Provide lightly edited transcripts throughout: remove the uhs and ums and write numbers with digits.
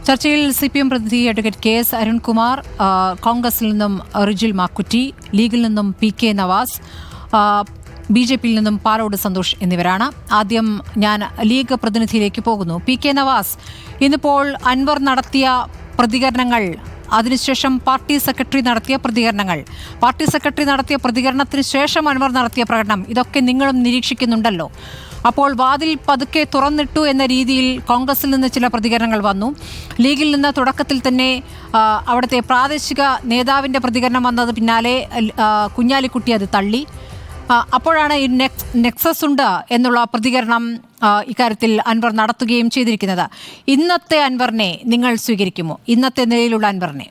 ചർച്ചയിൽ CPM പ്രതിനിധി advocate KS Arunkumar, കോൺഗ്രസിൽ നിന്നും റിജിൽ മാക്കുറ്റി, ലീഗിൽ നിന്നും PK നവാസ്, BJPയിൽ നിന്നും പാലോട് സന്തോഷ് എന്നിവരാണ്. ആദ്യം ഞാൻ ലീഗ് പ്രതിനിധിയിലേക്ക് പോകുന്നു. PK നവാസ്, ഇന്നിപ്പോൾ അൻവർ നടത്തിയ പ്രതികരണങ്ങൾ, അതിനുശേഷം പാർട്ടി സെക്രട്ടറി നടത്തിയ പ്രതികരണത്തിന് ശേഷം അൻവർ നടത്തിയ പ്രകടനം, ഇതൊക്കെ നിങ്ങളും നിരീക്ഷിക്കുന്നുണ്ടല്ലോ. അപ്പോൾ വാതിൽ പതുക്കെ തുറന്നിട്ടു എന്ന രീതിയിൽ കോൺഗ്രസിൽ നിന്ന് ചില പ്രതികരണങ്ങൾ വന്നു. ലീഗിൽ നിന്ന് തുടക്കത്തിൽ തന്നെ അവിടുത്തെ പ്രാദേശിക നേതാവിൻ്റെ പ്രതികരണം വന്നത് പിന്നാലെ കുഞ്ഞാലിക്കുട്ടി അത് തള്ളി. അപ്പോഴാണ് ഈ നെക്സസ് ഉണ്ട് എന്നുള്ള പ്രതികരണം ഇക്കാര്യത്തിൽ അൻവർ നടത്തുകയും ചെയ്തിരിക്കുന്നത്. ഇന്നത്തെ അൻവറിനെ നിങ്ങൾ സ്വീകരിക്കുമോ? ഇന്നത്തെ നിലയിലുള്ള അൻവറിനെ?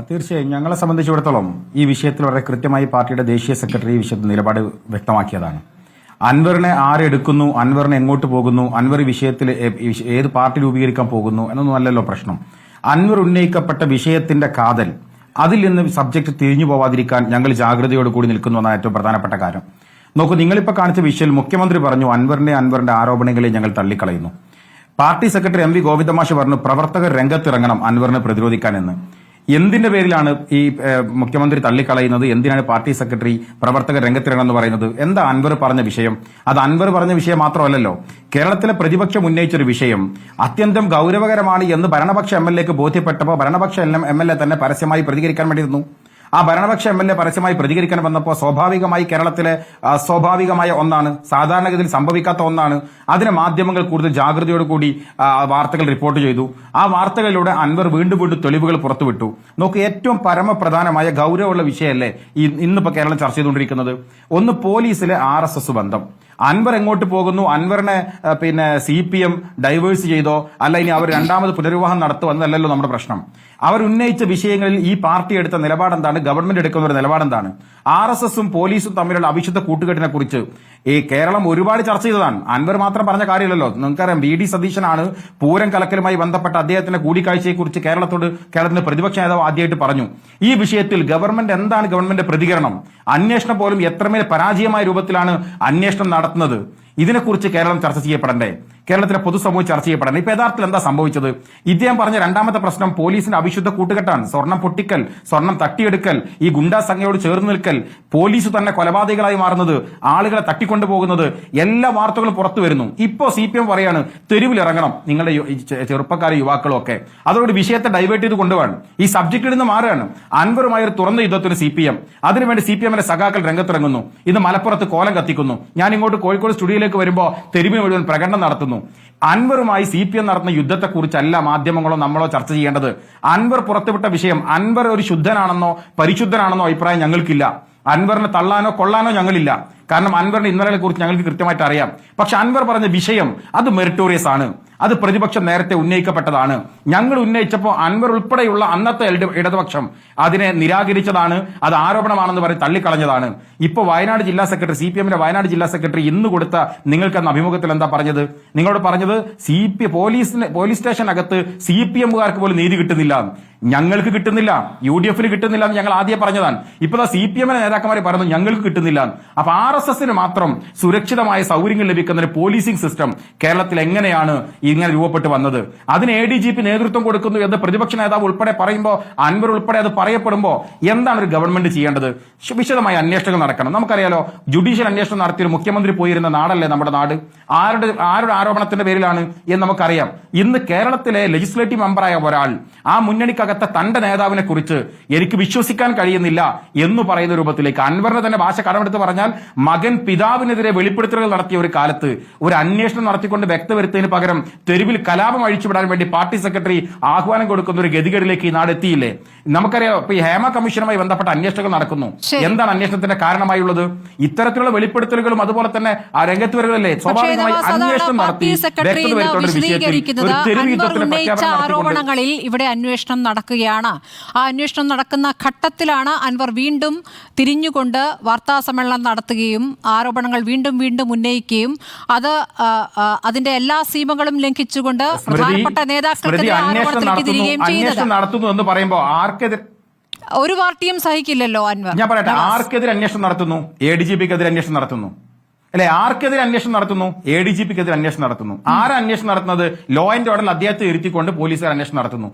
തീർച്ചയായും ഞങ്ങളെ സംബന്ധിച്ചിടത്തോളം ഈ വിഷയത്തിൽ വളരെ കൃത്യമായി പാർട്ടിയുടെ ദേശീയ സെക്രട്ടറി ഈ വിഷയത്തിൽ നിലപാട് വ്യക്തമാക്കിയതാണ്. അൻവറിനെ ആരെടുക്കുന്നു, അൻവറിനെ എങ്ങോട്ട് പോകുന്നു, അൻവർ ഈ വിഷയത്തിൽ ഏത് പാർട്ടി രൂപീകരിക്കാൻ പോകുന്നു എന്നൊന്നും അല്ലല്ലോ പ്രശ്നം. അൻവർ ഉന്നയിക്കപ്പെട്ട വിഷയത്തിന്റെ കാതൽ, അതിൽ നിന്ന് സബ്ജക്ട് തിരിഞ്ഞു പോവാതിരിക്കാൻ ഞങ്ങൾ ജാഗ്രതയോട് കൂടി നിൽക്കുന്നു എന്നാണ് ഏറ്റവും പ്രധാനപ്പെട്ട കാര്യം. നോക്കൂ, നിങ്ങളിപ്പോൾ കാണിച്ച വിഷയം മുഖ്യമന്ത്രി പറഞ്ഞു അൻവറിന്റെ ആരോപണങ്ങളെ ഞങ്ങൾ തള്ളിക്കളയുന്നു. പാർട്ടി സെക്രട്ടറി MV ഗോവിന്ദമാഷ് പറഞ്ഞു പ്രവർത്തകർ രംഗത്തിറങ്ങണം അൻവറിനെ പ്രതിരോധിക്കാനെന്ന്. എന്തിന്റെ പേരിലാണ് ഈ മുഖ്യമന്ത്രി തള്ളിക്കളയുന്നത്? എന്തിനാണ് പാർട്ടി സെക്രട്ടറി പ്രവർത്തകർ രംഗത്തിറങ്ങണം എന്ന് പറയുന്നത്? എന്താ അൻവർ പറഞ്ഞ വിഷയം? അത് അൻവർ പറഞ്ഞ വിഷയം മാത്രമല്ലല്ലോ, കേരളത്തിലെ പ്രതിപക്ഷം ഉന്നയിച്ചൊരു വിഷയം അത്യന്തം ഗൗരവകരമാണ് എന്ന് ഭരണപക്ഷ MLAക്ക് ബോധ്യപ്പെട്ടപ്പോൾ ഭരണപക്ഷ MLA തന്നെ പരസ്യമായി പ്രതികരിക്കാൻ വേണ്ടിയിരുന്നു. ആ ഭരണപക്ഷ MLA പരസ്യമായി പ്രതികരിക്കാൻ വന്നപ്പോൾ സ്വാഭാവികമായി കേരളത്തിലെ സ്വാഭാവികമായ ഒന്നാണ്, സാധാരണഗതിയിൽ സംഭവിക്കാത്ത ഒന്നാണ്. അതിന് മാധ്യമങ്ങൾ കൂടുതൽ ജാഗ്രതയോടുകൂടി വാർത്തകൾ റിപ്പോർട്ട് ചെയ്തു. ആ വാർത്തകളിലൂടെ അൻവർ വീണ്ടും തെളിവുകൾ പുറത്തുവിട്ടു. നോക്കൂ, ഏറ്റവും പരമപ്രധാനമായ ഗൗരവമുള്ള വിഷയമല്ലേ ഇന്നിപ്പോ കേരളം ചർച്ച ചെയ്തുകൊണ്ടിരിക്കുന്നത്? ഒന്ന്, പോലീസിലെ RSS ബന്ധം. അൻവർ എങ്ങോട്ട് പോകുന്നു? അൻവറിനെ CPM ഡൈവേഴ്സ് ചെയ്തോ അല്ല ഇനി അവർ രണ്ടാമത് പുനർവിവാഹം നടത്തുവന്നല്ലോ നമ്മുടെ പ്രശ്നം. അവർ ഉന്നയിച്ച വിഷയങ്ങളിൽ ഈ പാർട്ടി എടുത്ത നിലപാടെന്താണ്, ഗവൺമെന്റ് എടുക്കുന്ന ഒരു നിലപാടെന്താണ്? RSSും പോലീസും തമ്മിലുള്ള അവിശുദ്ധ കൂട്ടുകെട്ടിനെ കുറിച്ച് ഈ കേരളം ഒരുപാട് ചർച്ച ചെയ്തതാണ്. അൻവർ മാത്രം പറഞ്ഞ കാര്യമല്ലല്ലോ. നിങ്ങൾക്കറിയാം, VD സതീശനാണ് പൂരം കലക്കലുമായി ബന്ധപ്പെട്ട അദ്ദേഹത്തിന്റെ കൂടിക്കാഴ്ചയെക്കുറിച്ച് കേരളത്തിന്റെ പ്രതിപക്ഷ നേതാവ് ആദ്യമായിട്ട് പറഞ്ഞു. ഈ വിഷയത്തിൽ ഗവൺമെന്റ് പ്രതികരണം, അന്വേഷണം പോലും എത്രമേൽ പരാജയമായ രൂപത്തിലാണ് അന്വേഷണം നടത്തുന്നത്. ഇതിനെക്കുറിച്ച് കേരളം ചർച്ച ചെയ്യപ്പെടണ്ടേ? കേരളത്തിലെ പൊതുസമൂഹം ചർച്ച ചെയ്യപ്പെടണം. ഇപ്പൊ യഥാർത്ഥത്തിൽ എന്താ സംഭവിച്ചത്? ഇദ്ദേഹം പറഞ്ഞ രണ്ടാമത്തെ പ്രശ്നം പോലീസിന്റെ അവിശുദ്ധ കൂട്ടുകെട്ടാണ്. സ്വർണം പൊട്ടിക്കൽ, സ്വർണം തട്ടിയെടുക്കൽ, ഈ ഗുണ്ടാ സംഘയോട് ചേർന്ന് നിൽക്കൽ, പോലീസ് തന്നെ കൊലപാതകളായി മാറുന്നത്, ആളുകളെ തട്ടിക്കൊണ്ടുപോകുന്നത്, എല്ലാ വാർത്തകളും പുറത്തു വരുന്നു. ഇപ്പോ CPM പറയാണ് തെരുവിലിറങ്ങണം നിങ്ങളുടെ ചെറുപ്പക്കാരും യുവാക്കളും ഒക്കെ. അതോട് വിഷയത്തെ ഡൈവേർട്ട് ചെയ്ത് കൊണ്ടുപോകാൻ ഈ സബ്ജക്റ്റിൽ നിന്ന് മാറുകയാണ്. അൻവറുമായ ഒരു തുറന്ന യുദ്ധത്തിന് CPM, അതിനുവേണ്ടി CPMന്റെ സഖാക്കൾ രംഗത്തിറങ്ങുന്നു. ഇത് മലപ്പുറത്ത് കോലം കത്തിക്കുന്നു. ഞാൻ ഇങ്ങോട്ട് കോഴിക്കോട് സ്റ്റുഡിയോയിലേക്ക് വരുമ്പോൾ തെരുവിൽ മുഴുവൻ പ്രകടനം നടത്തുന്നു. അൻവറുമായി CPM നടത്തുന്ന യുദ്ധത്തെക്കുറിച്ചല്ല മാധ്യമങ്ങളോ നമ്മളോ ചർച്ച ചെയ്യേണ്ടത്. അൻവർ പുറത്തുവിട്ട വിഷയം, അൻവർ ഒരു ശുദ്ധനാണെന്നോ പരിശുദ്ധനാണെന്നോ അഭിപ്രായം ഞങ്ങൾക്കില്ല. അൻവറിനെ തള്ളാനോ കൊള്ളാനോ ഞങ്ങളില്ല. കാരണം അൻവറിന്റെ ഇന്നലകളെ കുറിച്ച് ഞങ്ങൾക്ക് കൃത്യമായിട്ട് അറിയാം. പക്ഷെ അൻവർ പറഞ്ഞ വിഷയം അത് മെറിറ്റോറിയസ് ആണ്. അത് പ്രതിപക്ഷം നേരത്തെ ഉന്നയിക്കപ്പെട്ടതാണ്. ഞങ്ങൾ ഉന്നയിച്ചപ്പോൾ അൻവർ ഉൾപ്പെടെയുള്ള അന്നത്തെ ഇടതുപക്ഷം അതിനെ നിരാകരിച്ചതാണ്. അത് ആരോപണമാണെന്ന് പറഞ്ഞ് തള്ളിക്കളഞ്ഞതാണ്. ഇപ്പോൾ വയനാട് ജില്ലാ സെക്രട്ടറി, CPMന്റെ വയനാട് ജില്ലാ സെക്രട്ടറി ഇന്ന് കൊടുത്ത നിങ്ങൾക്കെന്ന അഭിമുഖത്തിൽ എന്താ പറഞ്ഞത്? നിങ്ങളോട് പറഞ്ഞത് പോലീസ് സ്റ്റേഷനകത്ത് CPMകാർക്ക് പോലും നീതി കിട്ടുന്നില്ല, ഞങ്ങൾക്ക് കിട്ടുന്നില്ല, UDFന് കിട്ടുന്നില്ല എന്ന് ഞങ്ങൾ ആദ്യം പറഞ്ഞതാണ്. ഇപ്പൊ CPMന്റെ നേതാക്കന്മാരെ പറയുന്നു ഞങ്ങൾക്ക് കിട്ടുന്നില്ല. അപ്പൊ RSSന് മാത്രം സുരക്ഷിതമായ സൗകര്യങ്ങൾ ലഭിക്കുന്ന ഒരു പോലീസിംഗ് സിസ്റ്റം കേരളത്തിൽ എങ്ങനെയാണ് ഇങ്ങനെ രൂപപ്പെട്ട് വന്നത്? അതിന് ADGP നേതൃത്വം കൊടുക്കുന്നു എന്ന് പ്രതിപക്ഷ നേതാവ് ഉൾപ്പെടെ പറയുമ്പോൾ, അൻവർ ഉൾപ്പെടെ അത് പറയപ്പെടുമ്പോൾ എന്താണ് ഒരു ഗവൺമെന്റ് ചെയ്യേണ്ടത്? വിശദമായ അന്വേഷണങ്ങൾ നടക്കണം. നമുക്കറിയാലോ, ജുഡീഷ്യൽ അന്വേഷണം നടത്തിയ ഒരു മുഖ്യമന്ത്രി പോയിരുന്ന നാടല്ലേ നമ്മുടെ നാട്. ആരുടെ ആരോപണത്തിന്റെ പേരിലാണ് എന്ന് നമുക്കറിയാം. ഇന്ന് കേരളത്തിലെ ലെജിസ്ലേറ്റീവ് മെമ്പറായ ഒരാൾ ആ മുന്നണിക്കകത്തെ തന്റെ നേതാവിനെ കുറിച്ച് എനിക്ക് വിശ്വസിക്കാൻ കഴിയുന്നില്ല എന്ന് പറയുന്ന രൂപത്തിലേക്ക്, അൻവറിനെ തന്നെ ഭാഷ കടമെടുത്ത് പറഞ്ഞാൽ മകൻ പിതാവിനെതിരെ വെളിപ്പെടുത്തലുകൾ നടത്തിയ ഒരു കാലത്ത് ഒരു അന്വേഷണം നടത്തിക്കൊണ്ട് വ്യക്തവരുത്തതിന് പകരം തെരുവിൽ കലാപം അഴിച്ചുവിടാൻ വേണ്ടി പാർട്ടി സെക്രട്ടറി ആഹ്വാനം കൊടുക്കുന്ന ഒരു ഗതികേടിലേക്ക് ഈ നാട് എത്തിയില്ലേ? നമുക്കറിയാം, ഇപ്പൊ ഈ ഹേമ കമ്മീഷനുമായി ബന്ധപ്പെട്ട അന്വേഷണങ്ങൾ നടക്കുന്നു. എന്താണ് അന്വേഷണത്തിന്റെ കാരണമായുള്ളത്? ഇത്തരത്തിലുള്ള വെളിപ്പെടുത്തലുകളും അതുപോലെ തന്നെ ആ രംഗത്ത് വരികയല്ലേ? സ്വാഭാവികമായി അന്വേഷണം നടത്തി ആരോപണങ്ങളിൽ ഇവിടെ അന്വേഷണം നടക്കുകയാണ്. ആ അന്വേഷണം നടക്കുന്ന ഘട്ടത്തിലാണ് അൻവർ വീണ്ടും തിരിഞ്ഞുകൊണ്ട് വാർത്താ സമ്മേളനം നടത്തുകയും ആരോപണങ്ങൾ വീണ്ടും ഉന്നയിക്കുകയും അതിന്റെ എല്ലാ സീമകളും ലംഘിച്ചുകൊണ്ട് പ്രധാനപ്പെട്ട നേതാക്കൾക്കെതിരെ ആരോപണത്തിലേക്ക് തിരികെയും ചെയ്യുന്നത് ഒരു പാർട്ടിയും സഹിക്കില്ലല്ലോ. അൻവർ, ഞാൻ പറയട്ടെ, ആർക്കെതിരെ അന്വേഷണം നടത്തുന്നു? ADGPക്കെതിരെ അന്വേഷണം നടത്തുന്നു. അല്ലെ? ആർക്കെതിരെ അന്വേഷണം നടത്തുന്നു? ADGPക്കെതിരെ അന്വേഷണം നടത്തുന്നു. ആരാ അന്വേഷണം നടത്തുന്നത്? ലോ ആൻഡ് ഓർഡറിൽ അദ്ദേഹത്തെ ഇരുത്തിക്കൊണ്ട് പോലീസുകാർ അന്വേഷണം നടത്തുന്നു.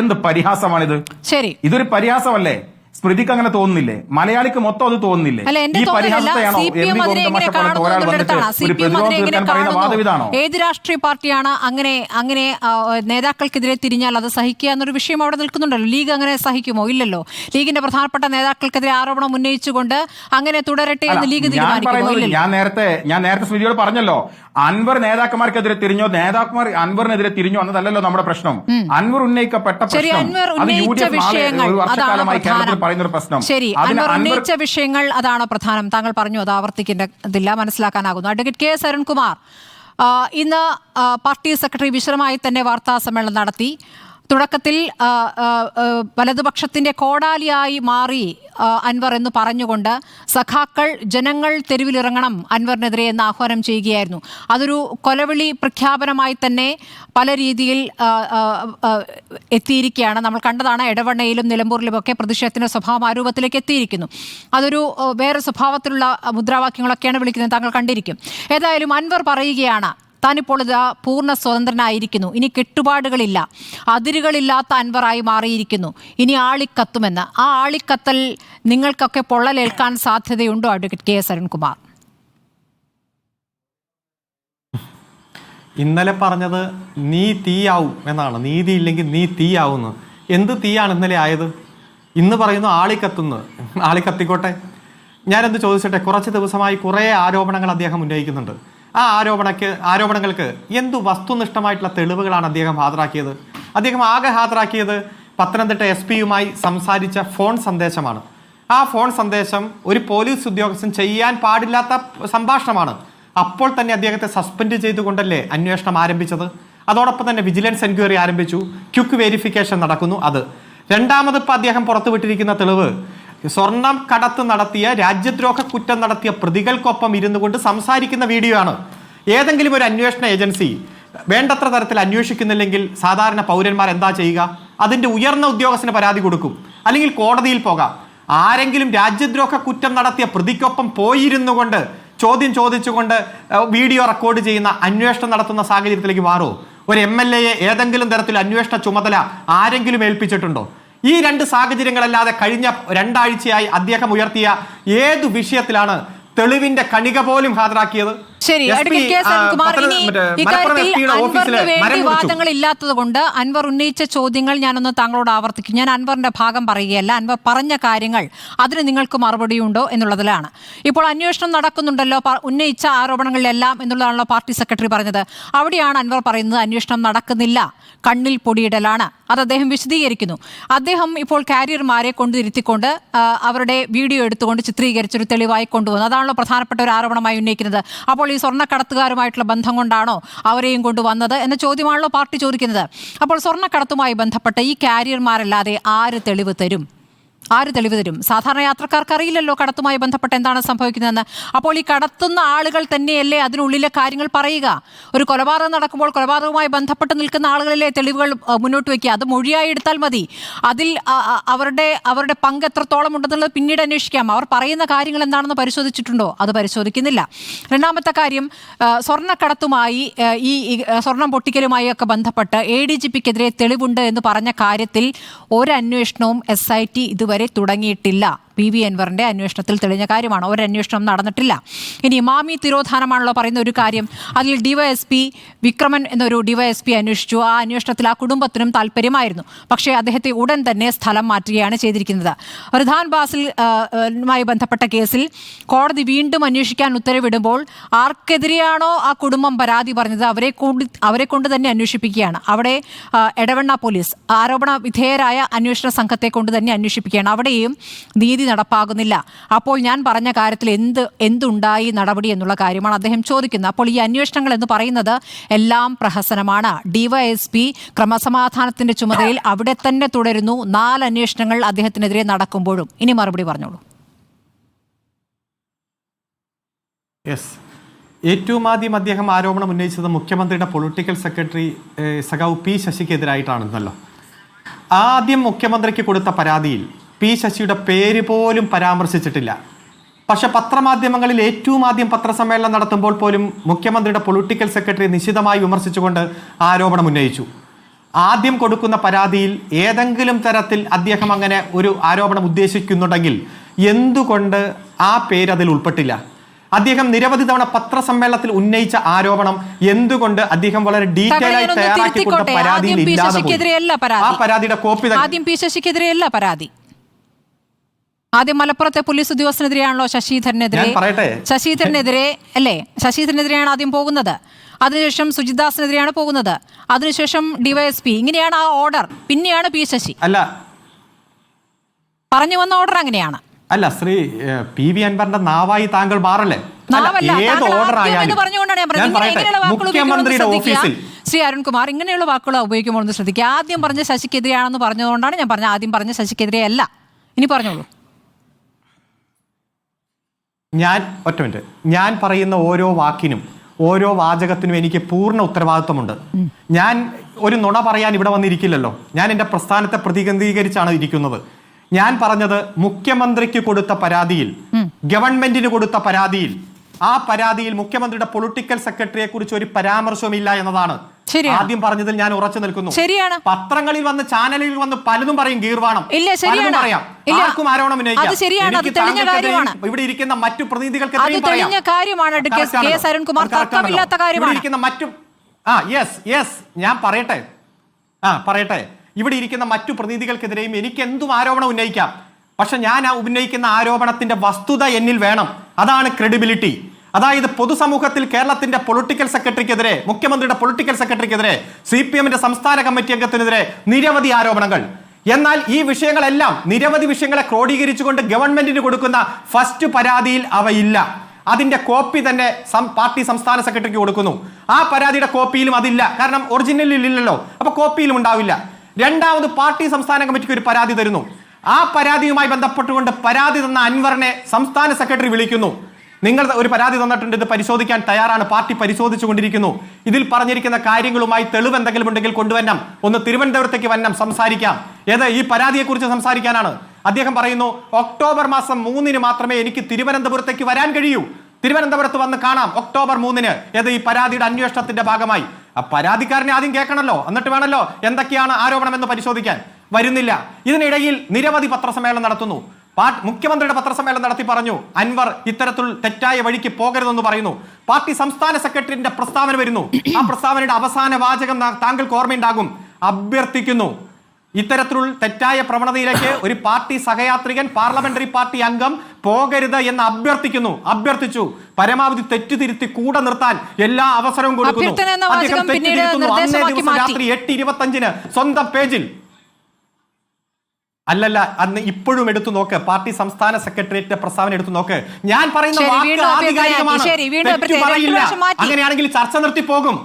എന്ത് പരിഹാസമാണിത്? ശരി, ഇതൊരു പരിഹാസമല്ലേ? സ്മൃതിക്ക് അങ്ങനെ തോന്നുന്നില്ലേ? മലയാളിക്ക് മൊത്തം അത് തോന്നുന്നില്ലേ? ഈ പരിഹാസത്തെയാണോ വാദവിധാണോ? ഏത് രാഷ്ട്രീയ പാർട്ടിയാണ് അങ്ങനെ നേതാക്കൾക്കെതിരെ തിരിഞ്ഞാൽ അത് സഹിക്കുക എന്നൊരു വിഷയം അവിടെ നിൽക്കുന്നുണ്ടല്ലോ. ലീഗ് അങ്ങനെ സഹിക്കുമോ? ഇല്ലല്ലോ. ലീഗിന്റെ പ്രധാനപ്പെട്ട നേതാക്കൾക്കെതിരെ ആരോപണം ഉന്നയിച്ചുകൊണ്ട് അങ്ങനെ തുടരട്ടെ എന്ന് ലീഗ് തീരുമാനിക്കുമോ? ഞാൻ നേരത്തെ സ്മൃതിയോട് പറഞ്ഞല്ലോ, അൻവർ നേതാക്കന്മാർക്കെതിരെ തിരിഞ്ഞോ, നേതാക്കന്മാർ അൻവറിനെതിരെ തിരിഞ്ഞോ എന്നതല്ലല്ലോ നമ്മുടെ പ്രശ്നം. അൻവർ ഉന്നയിക്കപ്പെട്ട പ്രശ്നം, അത് UDF ഒരു വർഷക്കാലമായി കേരളത്തിൽ പറയുന്ന ഒരു പ്രശ്നം. ശരി, അൻവർ ഉന്നയിച്ച വിഷയങ്ങൾ അതാണ് പ്രധാനം. താങ്കൾ പറഞ്ഞു, അത് ആവർത്തിക്കേണ്ടതില്ല, മനസ്സിലാക്കാനാകുന്നു. അഡ്വക്കേറ്റ് KS അരുൺകുമാർ ഇന്ന് പാർട്ടി സെക്രട്ടറി വിശദമായി തന്നെ വാർത്താ സമ്മേളനം നടത്തി. തുടക്കത്തിൽ വലതുപക്ഷത്തിന്റെ കോടാലിയായി മാറി അൻവർ എന്ന് പറഞ്ഞുകൊണ്ട് സഖാക്കൾ, ജനങ്ങൾ തെരുവിലിറങ്ങണം അൻവറിനെതിരെ എന്ന് ആഹ്വാനം ചെയ്യുകയായിരുന്നു. അതൊരു കൊലവിളി പ്രഖ്യാപനമായി തന്നെ പല രീതിയിൽ എത്തിയിരിക്കുകയാണ്. നമ്മൾ കണ്ടതാണ്, എടവണ്ണയിലും നിലമ്പൂരിലുമൊക്കെ പ്രതിഷേധത്തിന്റെ സ്വഭാവം ആ രൂപത്തിലേക്ക് എത്തിയിരിക്കുന്നു. അതൊരു വേറെ സ്വഭാവത്തിലുള്ള മുദ്രാവാക്യങ്ങളൊക്കെയാണ് വിളിക്കുന്നത്, താങ്കൾ കണ്ടിരിക്കും. ഏതായാലും അൻവർ പറയുകയാണ്, താനിപ്പോൾ ഇത് പൂർണ്ണ സ്വതന്ത്രനായിരിക്കുന്നു, ഇനി കെട്ടുപാടുകളില്ല, അതിരുകളില്ലാത്ത അൻവറായി മാറിയിരിക്കുന്നു, ഇനി ആളിക്കത്തുമെന്ന്. ആ ആളിക്കത്തൽ നിങ്ങൾക്കൊക്കെ പൊള്ളലേൽക്കാൻ സാധ്യതയുണ്ടോ അഡ്വക്കേറ്റ് KS അരുൺകുമാർ? ഇന്നലെ പറഞ്ഞത് നീ തീയാവും എന്നാണ്, നീതിയില്ലെങ്കിൽ നീ തീയാവുന്നു. എന്ത് തീയാണ് ഇന്നലെ ആയത്? ഇന്ന് പറയുന്നു ആളിക്കത്തുന്നു. ആളിക്കത്തിക്കോട്ടെ. ഞാനെന്ത് ചോദിച്ചട്ടെ, കുറച്ച് ദിവസമായി കുറേ ആരോപണങ്ങൾ അദ്ദേഹം ഉന്നയിക്കുന്നുണ്ട്. ആ ആരോപണങ്ങൾക്ക് എന്തു വസ്തുനിഷ്ഠമായിട്ടുള്ള തെളിവുകളാണ് അദ്ദേഹം ഹാജരാക്കിയത്? അദ്ദേഹം ആകെ ഹാജരാക്കിയത് പത്തനംതിട്ട SP-യുമായി സംസാരിച്ച ഫോൺ സന്ദേശമാണ്. ആ ഫോൺ സന്ദേശം ഒരു പോലീസ് ഉദ്യോഗസ്ഥൻ ചെയ്യാൻ പാടില്ലാത്ത സംഭാഷണമാണ്. അപ്പോൾ തന്നെ അദ്ദേഹത്തെ സസ്പെൻഡ് ചെയ്തുകൊണ്ടല്ലേ അന്വേഷണം ആരംഭിച്ചത്. അതോടൊപ്പം തന്നെ വിജിലൻസ് എൻക്വയറി ആരംഭിച്ചു, ക്വിക്ക് വെരിഫിക്കേഷൻ നടക്കുന്നു. അത് രണ്ടാമത് ഇപ്പം അദ്ദേഹം പുറത്തുവിട്ടിരിക്കുന്ന തെളിവ്, സ്വർണം കടത്ത് നടത്തിയ, രാജ്യദ്രോഹ കുറ്റം നടത്തിയ പ്രതികൾക്കൊപ്പം ഇരുന്നു കൊണ്ട് സംസാരിക്കുന്ന വീഡിയോ ആണ്. ഏതെങ്കിലും ഒരു അന്വേഷണ ഏജൻസി വേണ്ടത്ര തരത്തിൽ അന്വേഷിക്കുന്നില്ലെങ്കിൽ സാധാരണ പൗരന്മാർ എന്താ ചെയ്യുക? അതിന്റെ ഉയർന്ന ഉദ്യോഗസ്ഥന് പരാതി കൊടുക്കും, അല്ലെങ്കിൽ കോടതിയിൽ പോകാം. ആരെങ്കിലും രാജ്യദ്രോഹ കുറ്റം നടത്തിയ പ്രതിക്കൊപ്പം പോയിരുന്നു കൊണ്ട് ചോദ്യം ചോദിച്ചുകൊണ്ട് വീഡിയോ റെക്കോർഡ് ചെയ്യുന്ന, അന്വേഷണം നടത്തുന്ന സാഹചര്യത്തിലേക്ക് മാറുമോ? ഒരു MLA-യെ ഏതെങ്കിലും തരത്തിൽ അന്വേഷണ ചുമതല ആരെങ്കിലും ഏൽപ്പിച്ചിട്ടുണ്ടോ? ഈ രണ്ട് സാഹചര്യങ്ങളല്ലാതെ കഴിഞ്ഞ 2 ആഴ്ചയായി അദ്ദേഹം ഉയർത്തിയ ഏതു വിഷയത്തിലാണ് തെളിവിന്റെ കണിക പോലും ഹാജരാക്കിയത്? ശരി, വാദങ്ങൾ ഇല്ലാത്തത് കൊണ്ട് അൻവർ ഉന്നയിച്ച ചോദ്യങ്ങൾ ഞാനൊന്ന് താങ്കളോട് ആവർത്തിക്കും. ഞാൻ അൻവറിന്റെ ഭാഗം പറയുകയല്ല, അൻവർ പറഞ്ഞ കാര്യങ്ങൾ അതിന് നിങ്ങൾക്ക് മറുപടിയുണ്ടോ എന്നുള്ളതിലാണ്. ഇപ്പോൾ അന്വേഷണം നടക്കുന്നുണ്ടല്ലോ, ഉന്നയിച്ച ആരോപണങ്ങളിലെല്ലാം എന്നുള്ളതാണല്ലോ പാർട്ടി സെക്രട്ടറി പറഞ്ഞത്. അവിടെയാണ് അൻവർ പറയുന്നത് അന്വേഷണം നടക്കുന്നില്ല, കണ്ണിൽ പൊടിയിടലാണ്. അത് അദ്ദേഹം വിശദീകരിക്കുന്നു. അദ്ദേഹം ഇപ്പോൾ കാരിയർമാരെ കൊണ്ടിരുത്തിക്കൊണ്ട് അവരുടെ വീഡിയോ എടുത്തുകൊണ്ട് ചിത്രീകരിച്ചൊരു തെളിവായി കൊണ്ടുവന്നു. അതാണല്ലോ പ്രധാനപ്പെട്ട ഒരു ആരോപണമായി ഉന്നയിക്കുന്നത്. അപ്പോൾ ഈ സ്വർണ്ണക്കടത്തുകാരുമായിട്ടുള്ള ബന്ധം കൊണ്ടാണോ അവരെയും കൊണ്ടുവന്നത് എന്ന ചോദ്യമാണല്ലോ പാർട്ടി ചോദിക്കുന്നത്. അപ്പോൾ സ്വർണ്ണക്കടത്തുമായി ബന്ധപ്പെട്ട ഈ കാരിയർമാരല്ലാതെ ആര് തെളിവ് തരും? സാധാരണ യാത്രക്കാർക്ക് അറിയില്ലല്ലോ കടത്തുമായി ബന്ധപ്പെട്ട് എന്താണ് സംഭവിക്കുന്നതെന്ന്. അപ്പോൾ ഈ കടത്തുന്ന ആളുകൾ തന്നെയല്ലേ അതിനുള്ളിലെ കാര്യങ്ങൾ പറയുക? ഒരു കൊലപാതകം നടക്കുമ്പോൾ കൊലപാതകവുമായി ബന്ധപ്പെട്ട് നിൽക്കുന്ന ആളുകളിലെ തെളിവുകൾ മുന്നോട്ട് വയ്ക്കുക. അത് മൊഴിയായി എടുത്താൽ മതി. അതിൽ അവരുടെ പങ്ക് എത്രത്തോളം ഉണ്ടെന്നുള്ളത് പിന്നീട് അന്വേഷിക്കാം. അവർ പറയുന്ന കാര്യങ്ങൾ എന്താണെന്ന് പരിശോധിച്ചിട്ടുണ്ടോ? അത് പരിശോധിക്കുന്നില്ല. രണ്ടാമത്തെ കാര്യം, സ്വർണ്ണക്കടത്തുമായി ഈ സ്വർണം പൊട്ടിക്കലുമായി ഒക്കെ ബന്ധപ്പെട്ട് ADGPക്കെതിരെ തെളിവുണ്ട് എന്ന് പറഞ്ഞ കാര്യത്തിൽ ഒരന്വേഷണവും SIT ഇതുവരെ തുടങ്ങിയിട്ടില്ല. PV അൻവറിന്റെ അന്വേഷണത്തിൽ തെളിഞ്ഞ കാര്യമാണ്. ഒരന്വേഷണം നടന്നിട്ടില്ല. ഇനി മാമി തിരോധാനമാണല്ലോ പറയുന്ന ഒരു കാര്യം. അതിൽ DYSP വിക്രമൻ എന്നൊരു DYSP അന്വേഷിച്ചു. ആ അന്വേഷണത്തിൽ ആ കുടുംബത്തിനും താല്പര്യമായിരുന്നു. പക്ഷേ അദ്ദേഹത്തെ ഉടൻ തന്നെ സ്ഥലം മാറ്റുകയാണ് ചെയ്തിരിക്കുന്നത്. റിധാൻ ബാസിലുമായി ബന്ധപ്പെട്ട കേസിൽ കോടതി വീണ്ടും അന്വേഷിക്കാൻ ഉത്തരവിടുമ്പോൾ ആർക്കെതിരെയാണോ ആ കുടുംബം പരാതി പറഞ്ഞത് അവരെ കൊണ്ട് തന്നെ അന്വേഷിപ്പിക്കുകയാണ്. അവിടെ എടവണ്ണ പോലീസ് ആരോപണ വിധേയരായ അന്വേഷണ സംഘത്തെ കൊണ്ട് തന്നെ അന്വേഷിപ്പിക്കുകയാണ്. അവിടെയും നീതി നടപ്പാകുന്നില്ല. അപ്പോൾ ഞാൻ പറഞ്ഞ കാര്യത്തിൽ എന്തുണ്ടായി നടപടി എന്നുള്ള കാര്യമാണ് അദ്ദേഹം ചോദിക്കുന്നത്. അപ്പോൾ ഈ അന്വേഷണങ്ങൾ എന്ന് പറയുന്നത് എല്ലാം പ്രഹസനമാണ്. DYSP ക്രമസമാധാനത്തിന്റെ ചുമതലയിൽ അവിടെ തന്നെ തുടരുന്നു. 4 അന്വേഷണങ്ങൾ അദ്ദേഹത്തിനെതിരെ നടക്കുമ്പോഴും. ഇനി മറുപടി പറഞ്ഞോളൂ. ഏറ്റവും ആദ്യം അദ്ദേഹം ആരോപണം ഉന്നയിച്ചത് മുഖ്യമന്ത്രിയുടെ പൊളിറ്റിക്കൽ സെക്രട്ടറി സഖാവ് P ശശിക്കെതിരായിട്ടാണെന്നല്ലോ. ആദ്യം മുഖ്യമന്ത്രിക്ക് കൊടുത്ത പരാതിയിൽ P ശശിയുടെ പേര് പോലും പരാമർശിച്ചിട്ടില്ല. പക്ഷെ പത്രമാധ്യമങ്ങളിൽ ഏറ്റവും ആദ്യം പത്രസമ്മേളനം നടത്തുമ്പോൾ പോലും മുഖ്യമന്ത്രിയുടെ പൊളിറ്റിക്കൽ സെക്രട്ടറി നിശിതമായി വിമർശിച്ചുകൊണ്ട് ആരോപണം ഉന്നയിച്ചു. ആദ്യം കൊടുക്കുന്ന പരാതിയിൽ ഏതെങ്കിലും തരത്തിൽ അദ്ദേഹം അങ്ങനെ ഒരു ആരോപണം ഉദ്ദേശിക്കുന്നുണ്ടെങ്കിൽ എന്തുകൊണ്ട് ആ പേര് അതിൽ ഉൾപ്പെട്ടില്ല? അദ്ദേഹം നിരവധി തവണ പത്രസമ്മേളനത്തിൽ ഉന്നയിച്ച ആരോപണം എന്തുകൊണ്ട് അദ്ദേഹം വളരെ ഡീറ്റെയിൽ ആയി തയ്യാറാക്കി കൊടുത്ത പരാതിയിൽ ഇല്ലാതെ പോയി? ആ പരാതിയുടെ കോപ്പി ആദ്യം പി ശശിക്കെതിരെയല്ല പരാതി. ആദ്യം മലപ്പുറത്തെ പോലീസ് ഉദ്യോഗസ്ഥനെതിരെയാണല്ലോ ശശിധരനെതിരെ അല്ലേ? ശശിധരനെതിരെയാണ് ആദ്യം പോകുന്നത്. അതിനുശേഷം സുജിദാസിനെതിരെയാണ് പോകുന്നത്. അതിനുശേഷം ഡിവൈഎസ്പി. ഇങ്ങനെയാണ് ആ ഓർഡർ. പിന്നെയാണ് പി ശശി. അല്ല, പറഞ്ഞു വന്ന ഓർഡർ അങ്ങനെയാണ്. അല്ല, ശ്രീ പി വി അൻവറിന്റെ നാവായി താങ്കൾ മാറല്ലേ? ഏത് ഓർഡർ ആയാലും മുഖ്യമന്ത്രിയുടെ ഓഫീസിൽ ശ്രീ അരുൺകുമാർ ഇങ്ങനെയുള്ള വാക്കുകൾ ഉപയോഗിക്കുമ്പോൾ ഒന്ന് ശ്രദ്ധിക്കുക. ആദ്യം പറഞ്ഞ ശശിക്കെതിരെയാണെന്ന് പറഞ്ഞതുകൊണ്ടാണ് ഞാൻ പറഞ്ഞത് ആദ്യം പറഞ്ഞ ശശിക്കെതിരെ അല്ല. ഇനി പറഞ്ഞോളൂ. ഒറ്റ മിനിറ്റ്. ഞാൻ പറയുന്ന ഓരോ വാക്കിനും ഓരോ വാചകത്തിനും എനിക്ക് പൂർണ്ണ ഉത്തരവാദിത്വമുണ്ട്. ഞാൻ ഒരു നുണ പറയാൻ ഇവിടെ വന്നിരിക്കില്ലല്ലോ. ഞാൻ എൻ്റെ പ്രസ്ഥാനത്തെ പ്രതിനിധീകരിച്ചാണ് ഇരിക്കുന്നത്. ഞാൻ പറഞ്ഞത് മുഖ്യമന്ത്രിക്ക് കൊടുത്ത പരാതിയിൽ, ഗവൺമെന്റിന് കൊടുത്ത പരാതിയിൽ, ആ പരാതിയിൽ മുഖ്യമന്ത്രിയുടെ പൊളിറ്റിക്കൽ സെക്രട്ടറിയെ കുറിച്ച് ഒരു പരാമർശവുമില്ല എന്നതാണ്. ആദ്യം പറഞ്ഞതിൽ ഞാൻ ഉറച്ചു നിൽക്കുന്നു. ശരിയാണ്. പത്രങ്ങളിൽ വന്ന്, ചാനലിൽ വന്ന് പലതും പറയും, ഗീർവാണം പലതും പറയാം, ആർക്കും ആരോപണം ഉന്നയിക്കാം. ഇവിടെ ഇരിക്കുന്ന മറ്റു പ്രതിനിധികൾക്ക് ഞാൻ പറയട്ടെ, ഇവിടെ ഇരിക്കുന്ന മറ്റു പ്രതിനിധികൾക്കെതിരെയും എനിക്ക് എന്തും ആരോപണം ഉന്നയിക്കാം. പക്ഷെ ഞാൻ ഉന്നയിക്കുന്ന ആരോപണത്തിന്റെ വസ്തുത എന്നിൽ വേണം. അതാണ് ക്രെഡിബിലിറ്റി. അതായത് പൊതുസമൂഹത്തിൽ കേരളത്തിന്റെ പൊളിറ്റിക്കൽ സെക്രട്ടറിക്കെതിരെ, മുഖ്യമന്ത്രിയുടെ പൊളിറ്റിക്കൽ സെക്രട്ടറിക്കെതിരെ, CPM-ന്റെ സംസ്ഥാന കമ്മിറ്റി അംഗത്തിനെതിരെ നിരവധി ആരോപണങ്ങൾ. എന്നാൽ ഈ വിഷയങ്ങളെല്ലാം, നിരവധി വിഷയങ്ങളെ ക്രോഡീകരിച്ചുകൊണ്ട് ഗവൺമെന്റിന് കൊടുക്കുന്ന ഫസ്റ്റ് പരാതിയിൽ അവയില്ല. അതിന്റെ കോപ്പി തന്നെ പാർട്ടി സംസ്ഥാന സെക്രട്ടറിക്ക് കൊടുക്കുന്നു. ആ പരാതിയുടെ കോപ്പിയിലും അതില്ല. കാരണം ഒറിജിനലിൽ ഇല്ലല്ലോ, അപ്പൊ കോപ്പിയിലും ഉണ്ടാവില്ല. രണ്ടാമത് പാർട്ടി സംസ്ഥാന കമ്മിറ്റിക്ക് ഒരു പരാതി തരുന്നു. ആ പരാതിയുമായി ബന്ധപ്പെട്ടുകൊണ്ട് പരാതി തന്ന അൻവറിനെ സംസ്ഥാന സെക്രട്ടറി വിളിക്കുന്നു. നിങ്ങൾ ഒരു പരാതി തന്നിട്ടുണ്ട്, ഇത് പരിശോധിക്കാൻ തയ്യാറാണ്, പാർട്ടി പരിശോധിച്ചു കൊണ്ടിരിക്കുന്നു. ഇതിൽ പറഞ്ഞിരിക്കുന്ന കാര്യങ്ങളുമായി തെളിവ് എന്തെങ്കിലും ഉണ്ടെങ്കിൽ കൊണ്ടുവരണം, ഒന്ന് തിരുവനന്തപുരത്തേക്ക് വരണം, സംസാരിക്കാം. ഈ പരാതിയെക്കുറിച്ച് സംസാരിക്കാനാണ്. അദ്ദേഹം പറയുന്നു ഒക്ടോബർ മാസം 3-ന് മാത്രമേ എനിക്ക് തിരുവനന്തപുരത്തേക്ക് വരാൻ കഴിയൂ, തിരുവനന്തപുരത്ത് വന്ന് കാണാം ഒക്ടോബർ 3-ന്. ഈ പരാതിയുടെ അന്വേഷണത്തിന്റെ ഭാഗമായി. ആ പരാതിക്കാരനെ ആദ്യം കേൾക്കണമല്ലോ, എന്നിട്ട് വേണമല്ലോ എന്തൊക്കെയാണ് ആരോപണം എന്ന് പരിശോധിക്കാൻ. വരുന്നില്ല. ഇതിനിടയിൽ നിരവധി പത്രസമ്മേളനം നടത്തുന്നു. മുഖ്യമന്ത്രിയുടെ പത്രസമ്മേളനം നടത്തി പറഞ്ഞു അൻവർ ഇത്തരത്തിൽ തെറ്റായ വഴിക്ക് പോകരുതെന്ന് പറയുന്നു. പാർട്ടി സംസ്ഥാന സെക്രട്ടറിയുടെ പ്രസ്താവന വരുന്നു. ആ പ്രസ്താവനയുടെ അവസാന വാചകം താങ്കൾക്ക് ഓർമ്മയുണ്ടാകും. അഭ്യർത്ഥിക്കുന്നു, ഇത്തരത്തിലുള്ള തെറ്റായ പ്രവണതയിലേക്ക് ഒരു പാർട്ടി സഹയാത്രികൻ, പാർലമെന്ററി പാർട്ടി അംഗം പോകരുത് എന്ന് അഭ്യർത്ഥിച്ചു. പരമാവധി തെറ്റുതിരുത്തി കൂടെ നിർത്താൻ എല്ലാ അവസരവും കൊടുക്കുന്നു. രാത്രി 8:25 സ്വന്തം പേജിൽ. അല്ലല്ല, അന്ന് ഇപ്പോഴും എടുത്തു നോക്ക്, പാർട്ടി സംസ്ഥാന സെക്രട്ടേറിയറ്റിന്റെ പ്രസ്താവന എടുത്തു നോക്ക്. ഞാൻ പറയുന്ന വാക്ക് ആധികാരികമാണ്, തെറ്റു പറയില്ല. അങ്ങനെയാണെങ്കിൽ ചർച്ച നിർത്തി പോകും.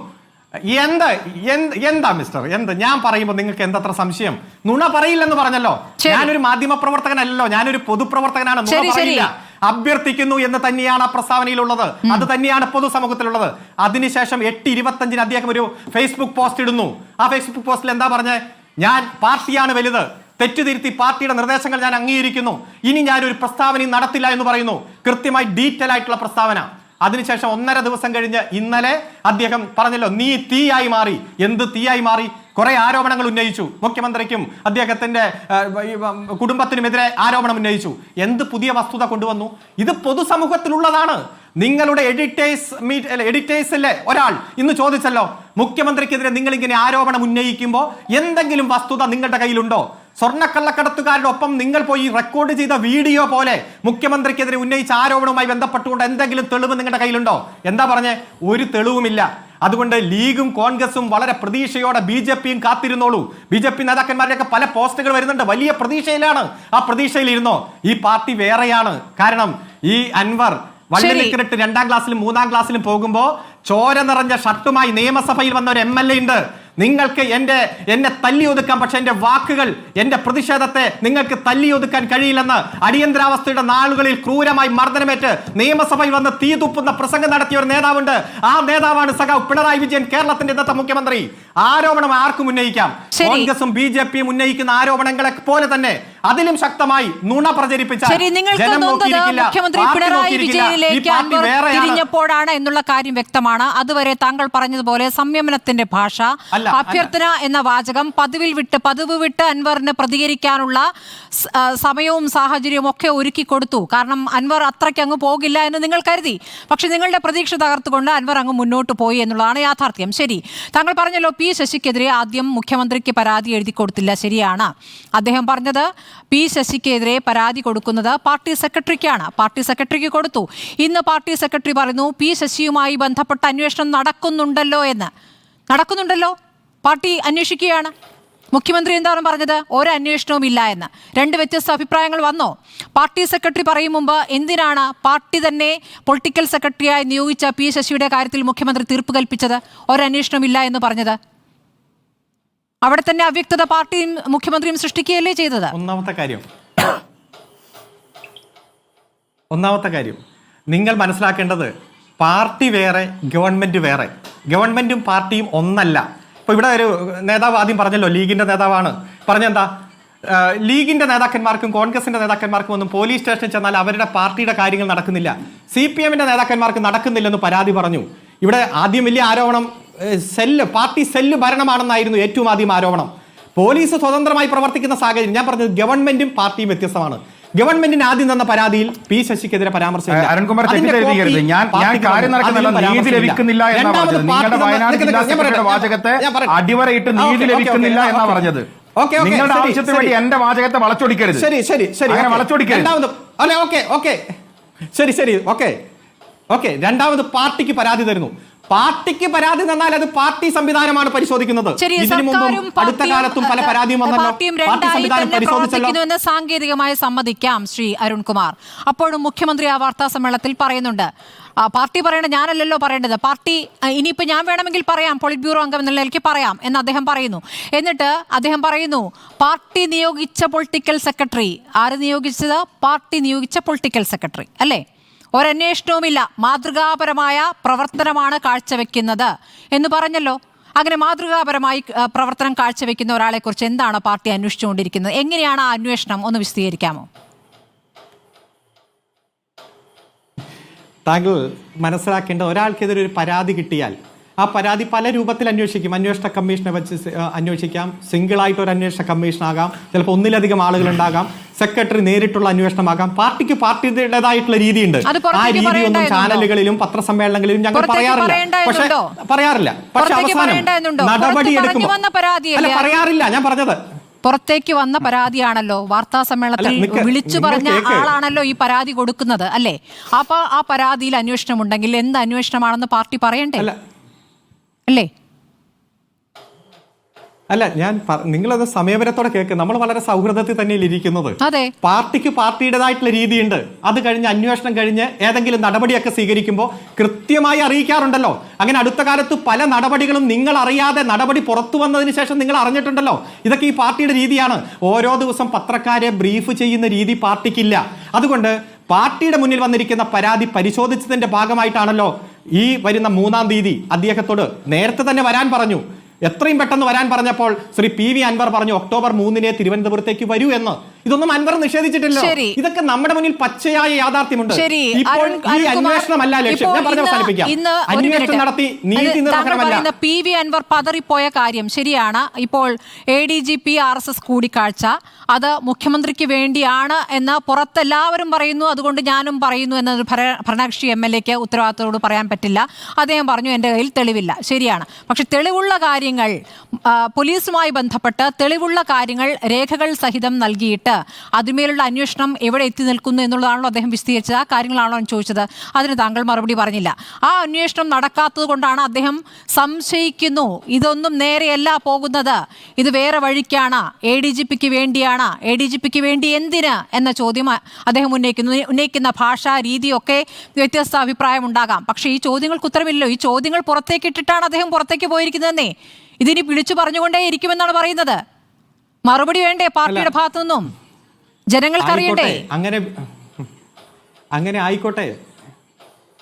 എന്താ മിസ്റ്റർ, ഞാൻ പറയുമ്പോൾ നിങ്ങൾക്ക് എന്തത്ര സംശയം? നുണ പറയില്ലെന്ന് പറഞ്ഞല്ലോ. ഞാനൊരു മാധ്യമ പ്രവർത്തകനല്ലോ, ഞാനൊരു പൊതുപ്രവർത്തകനാണ്. നുണ പറയില്ല. അഭ്യർത്ഥിക്കുന്നു എന്ന് തന്നെയാണ് ആ പ്രസ്താവനയിലുള്ളത്. അത് തന്നെയാണ് പൊതുസമൂഹത്തിലുള്ളത്. അതിനുശേഷം 8:25 അദ്ദേഹം ഒരു ഫേസ്ബുക്ക് പോസ്റ്റ് ഇടുന്നു. ആ ഫേസ്ബുക്ക് പോസ്റ്റിൽ എന്താ പറഞ്ഞത്? ഞാൻ പാർട്ടിയാണ് വലുത്, തെറ്റുതിരുത്തി പാർട്ടിയുടെ നിർദ്ദേശങ്ങൾ ഞാൻ അംഗീകരിക്കുന്നു, ഇനി ഞാനൊരു പ്രസ്താവനയും നടത്തില്ല എന്ന് പറയുന്നു. കൃത്യമായി ഡീറ്റെയിൽ ആയിട്ടുള്ള പ്രസ്താവന. അതിനുശേഷം 1.5 ദിവസം കഴിഞ്ഞ് ഇന്നലെ അദ്ദേഹം പറഞ്ഞല്ലോ, നീ തീയായി മാറി. എന്ത് തീയായി മാറി? കുറെ ആരോപണങ്ങൾ ഉന്നയിച്ചു. മുഖ്യമന്ത്രിക്കും അദ്ദേഹത്തിന്റെ കുടുംബത്തിനുമെതിരെ ആരോപണം ഉന്നയിച്ചു. എന്ത് പുതിയ വസ്തുത കൊണ്ടുവന്നു? ഇത് പൊതുസമൂഹത്തിലുള്ളതാണ്. നിങ്ങളുടെ എഡിറ്റേഴ്സിലെ ഒരാൾ ഇന്ന് ചോദിച്ചല്ലോ, മുഖ്യമന്ത്രിക്കെതിരെ നിങ്ങൾ ഇങ്ങനെ ആരോപണം ഉന്നയിക്കുമ്പോൾ എന്തെങ്കിലും വസ്തുത നിങ്ങളുടെ കയ്യിലുണ്ടോ? സ്വർണ്ണക്കള്ളക്കടത്തുകാരുടെ ഒപ്പം നിങ്ങൾ പോയി റെക്കോർഡ് ചെയ്ത വീഡിയോ പോലെ മുഖ്യമന്ത്രിക്കെതിരെ ഉന്നയിച്ച ആരോപണവുമായി ബന്ധപ്പെട്ടുകൊണ്ട് എന്തെങ്കിലും തെളിവ് നിങ്ങളുടെ കയ്യിലുണ്ടോ? എന്താ പറഞ്ഞേ? ഒരു തെളിവുമില്ല. അതുകൊണ്ട് ലീഗും കോൺഗ്രസും വളരെ പ്രതീക്ഷയോടെ, BJP-യും കാത്തിരുന്നോളൂ. BJP നേതാക്കന്മാരുടെയൊക്കെ പല പോസ്റ്റുകൾ വരുന്നുണ്ട്. വലിയ പ്രതീക്ഷയിലാണ്. ആ പ്രതീക്ഷയിൽ ഇരുന്നോ. ഈ പാർട്ടി വേറെയാണ്. കാരണം ഈ അൻവർ വള്ളിലിക്കിട്ട് 2ാം ക്ലാസ്സിലും 3ാം ക്ലാസ്സിലും പോകുമ്പോ ചോര നിറഞ്ഞ ഷർട്ടുമായി നിയമസഭയിൽ വന്ന ഒരു MLA ഉണ്ട്. നിങ്ങൾക്ക് എന്നെ തല്ലിയൊതുക്കാം, പക്ഷെ എന്റെ വാക്കുകൾ, എന്റെ പ്രതിഷേധത്തെ നിങ്ങൾക്ക് തല്ലിയൊതുക്കാൻ കഴിയില്ലെന്ന് അടിയന്തരാവസ്ഥയുടെ നാളുകളിൽ ക്രൂരമായി മർദ്ദനമേറ്റ് നിയമസഭയിൽ വന്ന് തീ തുപ്പുന്ന പ്രസംഗം നടത്തിയ ഒരു നേതാവുണ്ട്. ആ നേതാവാണ് സഖാവ് പിണറായി വിജയൻ, കേരളത്തിന്റെ ഇന്നത്തെ മുഖ്യമന്ത്രി. ആരോപണം ആർക്കും ഉന്നയിക്കാം. കോൺഗ്രസും BJP-യും ഉന്നയിക്കുന്ന ആരോപണങ്ങളെ പോലെ തന്നെ അതിലും ശക്തമായി നുണ പ്രചരിപ്പിച്ചാൽ ശരി, നിങ്ങൾക്ക് ജനം തോന്നുന്നത് നോക്കിയിരിക്കില്ല, മുഖ്യമന്ത്രി പാർട്ടി പിണറായി നോക്കിയിരിക്കില്ല, ഈ വിജയനിലേക്ക് പാർട്ടി അൻവർ വേറെയാണ്. തിരിഞ്ഞപ്പോഴാണ് എന്നുള്ള കാര്യം വ്യക്തമാണ്. അതുവരെ താങ്കൾ പറഞ്ഞതുപോലെ സംയമനത്തിന്റെ ഭാഷ, അല്ല. അഭ്യർത്ഥന എന്ന വാചകം പതിവ് വിട്ട് അൻവറിന് പ്രതികരിക്കാനുള്ള സമയവും സാഹചര്യവും ഒക്കെ ഒരുക്കി കൊടുത്തു. കാരണം അൻവർ അത്രയ്ക്ക് അങ്ങ് പോകില്ല എന്ന് നിങ്ങൾ കരുതി. പക്ഷെ നിങ്ങളുടെ പ്രതീക്ഷ തകർത്തുകൊണ്ട് അൻവർ അങ്ങ് മുന്നോട്ട് പോയി എന്നുള്ളതാണ് യാഥാർത്ഥ്യം. ശരി, താങ്കൾ പറഞ്ഞല്ലോ പി ശശിക്കെതിരെ ആദ്യം മുഖ്യമന്ത്രിക്ക് പരാതി എഴുതി കൊടുത്തില്ല. ശരിയാണ്. അദ്ദേഹം പറഞ്ഞത് പി ശശിക്കെതിരെ പരാതി കൊടുക്കുന്നത് പാർട്ടി സെക്രട്ടറിക്കാണ്. പാർട്ടി സെക്രട്ടറിക്ക് കൊടുത്തു. ഇന്ന് പാർട്ടി സെക്രട്ടറി പറയുന്നു പി ശശിയുമായി ബന്ധപ്പെട്ട അന്വേഷണം നടക്കുന്നുണ്ടല്ലോ എന്ന്. നടക്കുന്നുണ്ടല്ലോ, പാർട്ടി അന്വേഷിക്കുകയാണ്. മുഖ്യമന്ത്രി എന്താണ് പറഞ്ഞത്? ഒരു അന്വേഷണവും ഇല്ല എന്ന്. രണ്ട് വ്യത്യസ്ത അഭിപ്രായങ്ങൾ വന്നോ? പാർട്ടി സെക്രട്ടറി പറയും മുമ്പ് എന്തിനാണ് പാർട്ടി തന്നെ പൊളിറ്റിക്കൽ സെക്രട്ടറിയായി നിയോഗിച്ച പി ശശിയുടെ കാര്യത്തിൽ മുഖ്യമന്ത്രി തീർപ്പ് കൽപ്പിച്ചത്, ഒരു അന്വേഷണവും ഇല്ല എന്ന് പറഞ്ഞത്? അവിടെ തന്നെ അവ്യക്തത പാർട്ടിയും മുഖ്യമന്ത്രിയും സൃഷ്ടിക്കുകയല്ലേ ചെയ്തത്? ഒന്നാമത്തെ കാര്യം നിങ്ങൾ മനസ്സിലാക്കേണ്ടത്, പാർട്ടി വേറെ, ഗവൺമെന്റ് വേറെ. ഗവൺമെന്റും പാർട്ടിയും ഒന്നല്ല. ഇപ്പൊ ഇവിടെ ഒരു നേതാവ് ആദ്യം പറഞ്ഞല്ലോ, ലീഗിന്റെ നേതാവാണ്. പറഞ്ഞെന്താ, ലീഗിന്റെ നേതാക്കന്മാർക്കും കോൺഗ്രസിന്റെ നേതാക്കന്മാർക്കും ഒന്നും പോലീസ് സ്റ്റേഷനിൽ ചെന്നാൽ അവരുടെ പാർട്ടിയുടെ കാര്യങ്ങൾ നടക്കുന്നില്ല. CPM-ന്റെ നേതാക്കന്മാർക്ക് നടക്കുന്നില്ലെന്ന് പരാതി പറഞ്ഞു. ഇവിടെ ആദ്യം വലിയ ആരോപണം പാർട്ടി സെല്ല് ഭരണമാണെന്നായിരുന്നു ഏറ്റവും ആദ്യം ആരോപണം. പോലീസ് സ്വതന്ത്രമായി പ്രവർത്തിക്കുന്ന സാഹചര്യം. ഞാൻ പറഞ്ഞത് ഗവൺമെന്റും പാർട്ടിയും വ്യത്യസ്തമാണ്. ഗവൺമെന്റിന് ആദ്യം തന്ന പരാതിയിൽ പി ശശിക്കെതിരെ പരാമർശമില്ല. അരുൺകുമാർ തെറ്റിദ്ധരിക്കരുത്. ഞാൻ കാര്യം നടക്കുന്നില്ല, നീതി ലഭിക്കുന്നില്ല എന്നാ പറഞ്ഞത്. നിങ്ങളുടെ വയനാട് ജില്ലാ സെക്രട്ടറിയുടെ വാചകത്തെ അടിവരയിട്ട് നീതി ലഭിക്കുന്നില്ല എന്നാ പറഞ്ഞത്. നിങ്ങളുടെ ആവശ്യത്തിന് വേണ്ടി എന്റെ വാചകത്തെ വളച്ചൊടിക്കരുത്. ശരി ശരി ശരി വളച്ചൊടിക്കരുത്. ഓക്കെ. രണ്ടാമത് പാർട്ടിക്ക് പരാതി തരുന്നു. പാർട്ടിക്ക് പരാതി തന്നാൽ അത് പാർട്ടി സംവിധാനമാണ് പരിശോധിക്കുന്നത്. ഇതിനു മുമ്പും അടുത്ത കാലത്തും പല പരാതിയും വന്നല്ലോ. പാർട്ടി സംവിധാനം പരിശോധിച്ചല്ലോ. സാങ്കേതികമായി സമ്മതിക്കാം ശ്രീ അരുൺകുമാർ. അപ്പോഴും മുഖ്യമന്ത്രി ആ വാർത്താ സമ്മേളനത്തിൽ പറയുന്നുണ്ട്, പാർട്ടി പറയേണ്ട ഞാനല്ലല്ലോ പറയേണ്ടത്, പാർട്ടി ഇനിയിപ്പോൾ ഞാൻ വേണമെങ്കിൽ പറയാം, പോളിറ്റ് ബ്യൂറോ അംഗം എന്നുള്ള നിലയ്ക്ക് പറയാം എന്ന് അദ്ദേഹം പറയുന്നു. എന്നിട്ട് അദ്ദേഹം പറയുന്നു പാർട്ടി നിയോഗിച്ച പൊളിറ്റിക്കൽ സെക്രട്ടറി. ആര് നിയോഗിച്ചത്? പാർട്ടി നിയോഗിച്ച പൊളിറ്റിക്കൽ സെക്രട്ടറി അല്ലേ? ഒരന്വേഷണവുമില്ല, മാതൃകാപരമായ പ്രവർത്തനമാണ് കാഴ്ചവെക്കുന്നത് എന്ന് പറഞ്ഞല്ലോ. അങ്ങനെ മാതൃകാപരമായി പ്രവർത്തനം കാഴ്ചവെക്കുന്ന ഒരാളെ കുറിച്ച് എന്താണ് പാർട്ടി അന്വേഷിച്ചുകൊണ്ടിരിക്കുന്നത്? എങ്ങനെയാണ് ആ അന്വേഷണം? ഒന്ന് വിശദീകരിക്കാമോ? താങ്കൾ മനസ്സിലാക്കേണ്ട, ഒരാൾക്കെതിരെ ഒരു പരാതി കിട്ടിയാൽ ആ പരാതി പല രൂപത്തിൽ അന്വേഷിക്കും. അന്വേഷണ കമ്മീഷനെ വെച്ച് അന്വേഷിക്കാം, സിംഗിളായിട്ട് ഒരു അന്വേഷണ കമ്മീഷനാകാം, ചിലപ്പോൾ ഒന്നിലധികം ആളുകൾ ഉണ്ടാകാം, സെക്രട്ടറി നേരിട്ടുള്ള അന്വേഷണമാകാം. പാർട്ടിക്ക് പാർട്ടിയുടേതായിട്ടുള്ള രീതിയുണ്ട്. ആ രീതിയൊന്നും ചാനലുകളിലും പത്രസമ്മേളനങ്ങളിലും ഞങ്ങൾ പറയാറില്ല. പക്ഷെ അവസാനം നടപടി എടുക്കുമ്പോൾ പറയാറില്ല. ഞാൻ പറഞ്ഞത് പുറത്തേക്ക് വന്ന പരാതിയാണല്ലോ, വാർത്താ സമ്മേളനത്തിൽ വിളിച്ചു പറഞ്ഞ ആളാണല്ലോ ഈ പരാതി കൊടുക്കുന്നത് അല്ലേ? അപ്പൊ ആ പരാതിയിൽ അന്വേഷണം ഉണ്ടെങ്കിൽ എന്ത് അന്വേഷണമാണെന്ന് പാർട്ടി പറയണ്ടേ അല്ലേ? അല്ല, ഞാൻ നിങ്ങളത് സമയപരത്തോടെ കേൾക്കുക. നമ്മൾ വളരെ സൗഹൃദത്തിൽ തന്നെയാണ് ഇരിക്കുന്നത്. പാർട്ടിക്ക് പാർട്ടിയുടേതായിട്ടുള്ള രീതിയുണ്ട്. അത് കഴിഞ്ഞ് അന്വേഷണം കഴിഞ്ഞ് ഏതെങ്കിലും നടപടിയൊക്കെ സ്വീകരിക്കുമ്പോൾ കൃത്യമായി അറിയിക്കാറുണ്ടല്ലോ. അങ്ങനെ അടുത്ത കാലത്ത് പല നടപടികളും നിങ്ങൾ അറിയാതെ നടപടി പുറത്തു വന്നതിന് ശേഷം നിങ്ങൾ അറിഞ്ഞിട്ടുണ്ടല്ലോ. ഇതൊക്കെ ഈ പാർട്ടിയുടെ രീതിയാണ്. ഓരോ ദിവസം പത്രക്കാരെ ബ്രീഫ് ചെയ്യുന്ന രീതി പാർട്ടിക്കില്ല. അതുകൊണ്ട് പാർട്ടിയുടെ മുന്നിൽ വന്നിരിക്കുന്ന പരാതി പരിശോധിച്ചതിന്റെ ഭാഗമായിട്ടാണല്ലോ ഈ വരുന്ന 3-ാം തീയതി അദ്ദേഹത്തോട് നേരത്തെ തന്നെ വരാൻ പറഞ്ഞു. എത്രയും പെട്ടെന്ന് വരാൻ പറഞ്ഞപ്പോൾ ശ്രീ PV അൻവർ പറഞ്ഞു ഒക്ടോബർ 3-ന് തിരുവനന്തപുരത്തേക്ക് വരൂ എന്ന്. ഇതൊന്നും അൻവർ നിഷേധിച്ചിട്ടില്ല. ഇതൊക്കെ നമ്മുടെ മുന്നിൽ പച്ചയായ യാഥാർത്ഥ്യമുണ്ട്. ഇപ്പോൾ ഈ അന്വേഷണമല്ല ലക്ഷ്യം. ഞാൻ പറഞ്ഞ അവസാനിപ്പിക്കാം. അന്വേഷണം നടത്തി നീതി നിർവഹണമല്ല. PV അൻവർ പതറിപ്പോയ കാര്യം ശരിയാണ്. ഇപ്പോൾ ADGP RSS കൂടിക്കാഴ്ച അത് മുഖ്യമന്ത്രിക്ക് വേണ്ടിയാണ് എന്ന് പുറത്തെല്ലാവരും പറയുന്നു. അതുകൊണ്ട് ഞാനും പറയുന്നു എന്നൊരു ഭരണകക്ഷി MLA-ക്ക് ഉത്തരവാദിത്തത്തോട് പറയാൻ പറ്റില്ല. അദ്ദേഹം പറഞ്ഞു എൻ്റെ കയ്യിൽ തെളിവില്ല. ശരിയാണ്. പക്ഷെ തെളിവുള്ള കാര്യങ്ങൾ പോലീസുമായി ബന്ധപ്പെട്ട് തെളിവുള്ള കാര്യങ്ങൾ രേഖകൾ സഹിതം നൽകിയിട്ട് അതിന്മേലുള്ള അന്വേഷണം എവിടെ എത്തി നിൽക്കുന്നു എന്നുള്ളതാണല്ലോ അദ്ദേഹം വിശദീകരിച്ചത്. ആ കാര്യങ്ങളാണോ ചോദിച്ചത്? അതിന് താങ്കൾ മറുപടി പറഞ്ഞില്ല. ആ അന്വേഷണം നടക്കാത്തത് കൊണ്ടാണ് അദ്ദേഹം സംശയിക്കുന്നു, ഇതൊന്നും നേരെയല്ല പോകുന്നത്, ഇത് വേറെ വഴിക്കാണ്, ADGPക്ക് വേണ്ടിയാണ്. ADGPക്ക് വേണ്ടി എന്തിന് എന്ന ചോദ്യം അദ്ദേഹം ഉന്നയിക്കുന്ന ഭാഷാ രീതിയൊക്കെ വ്യത്യസ്ത അഭിപ്രായം ഉണ്ടാകാം. പക്ഷേ ഈ ചോദ്യങ്ങൾക്ക് ഉത്തരവില്ലല്ലോ. ഈ ചോദ്യങ്ങൾ പുറത്തേക്ക് ഇട്ടിട്ടാണ് അദ്ദേഹം പുറത്തേക്ക് പോയിരിക്കുന്നതെന്നേ. ഇതിനി പിടിച്ചു പറഞ്ഞുകൊണ്ടേ ഇരിക്കുമെന്നാണ് പറയുന്നത്. മറുപടി വേണ്ടേ പാർട്ടിയുടെ ഭാഗത്തു നിന്നും? ജനങ്ങൾക്ക് അറിയണ്ടേ? അങ്ങനെ ആയിക്കോട്ടെ.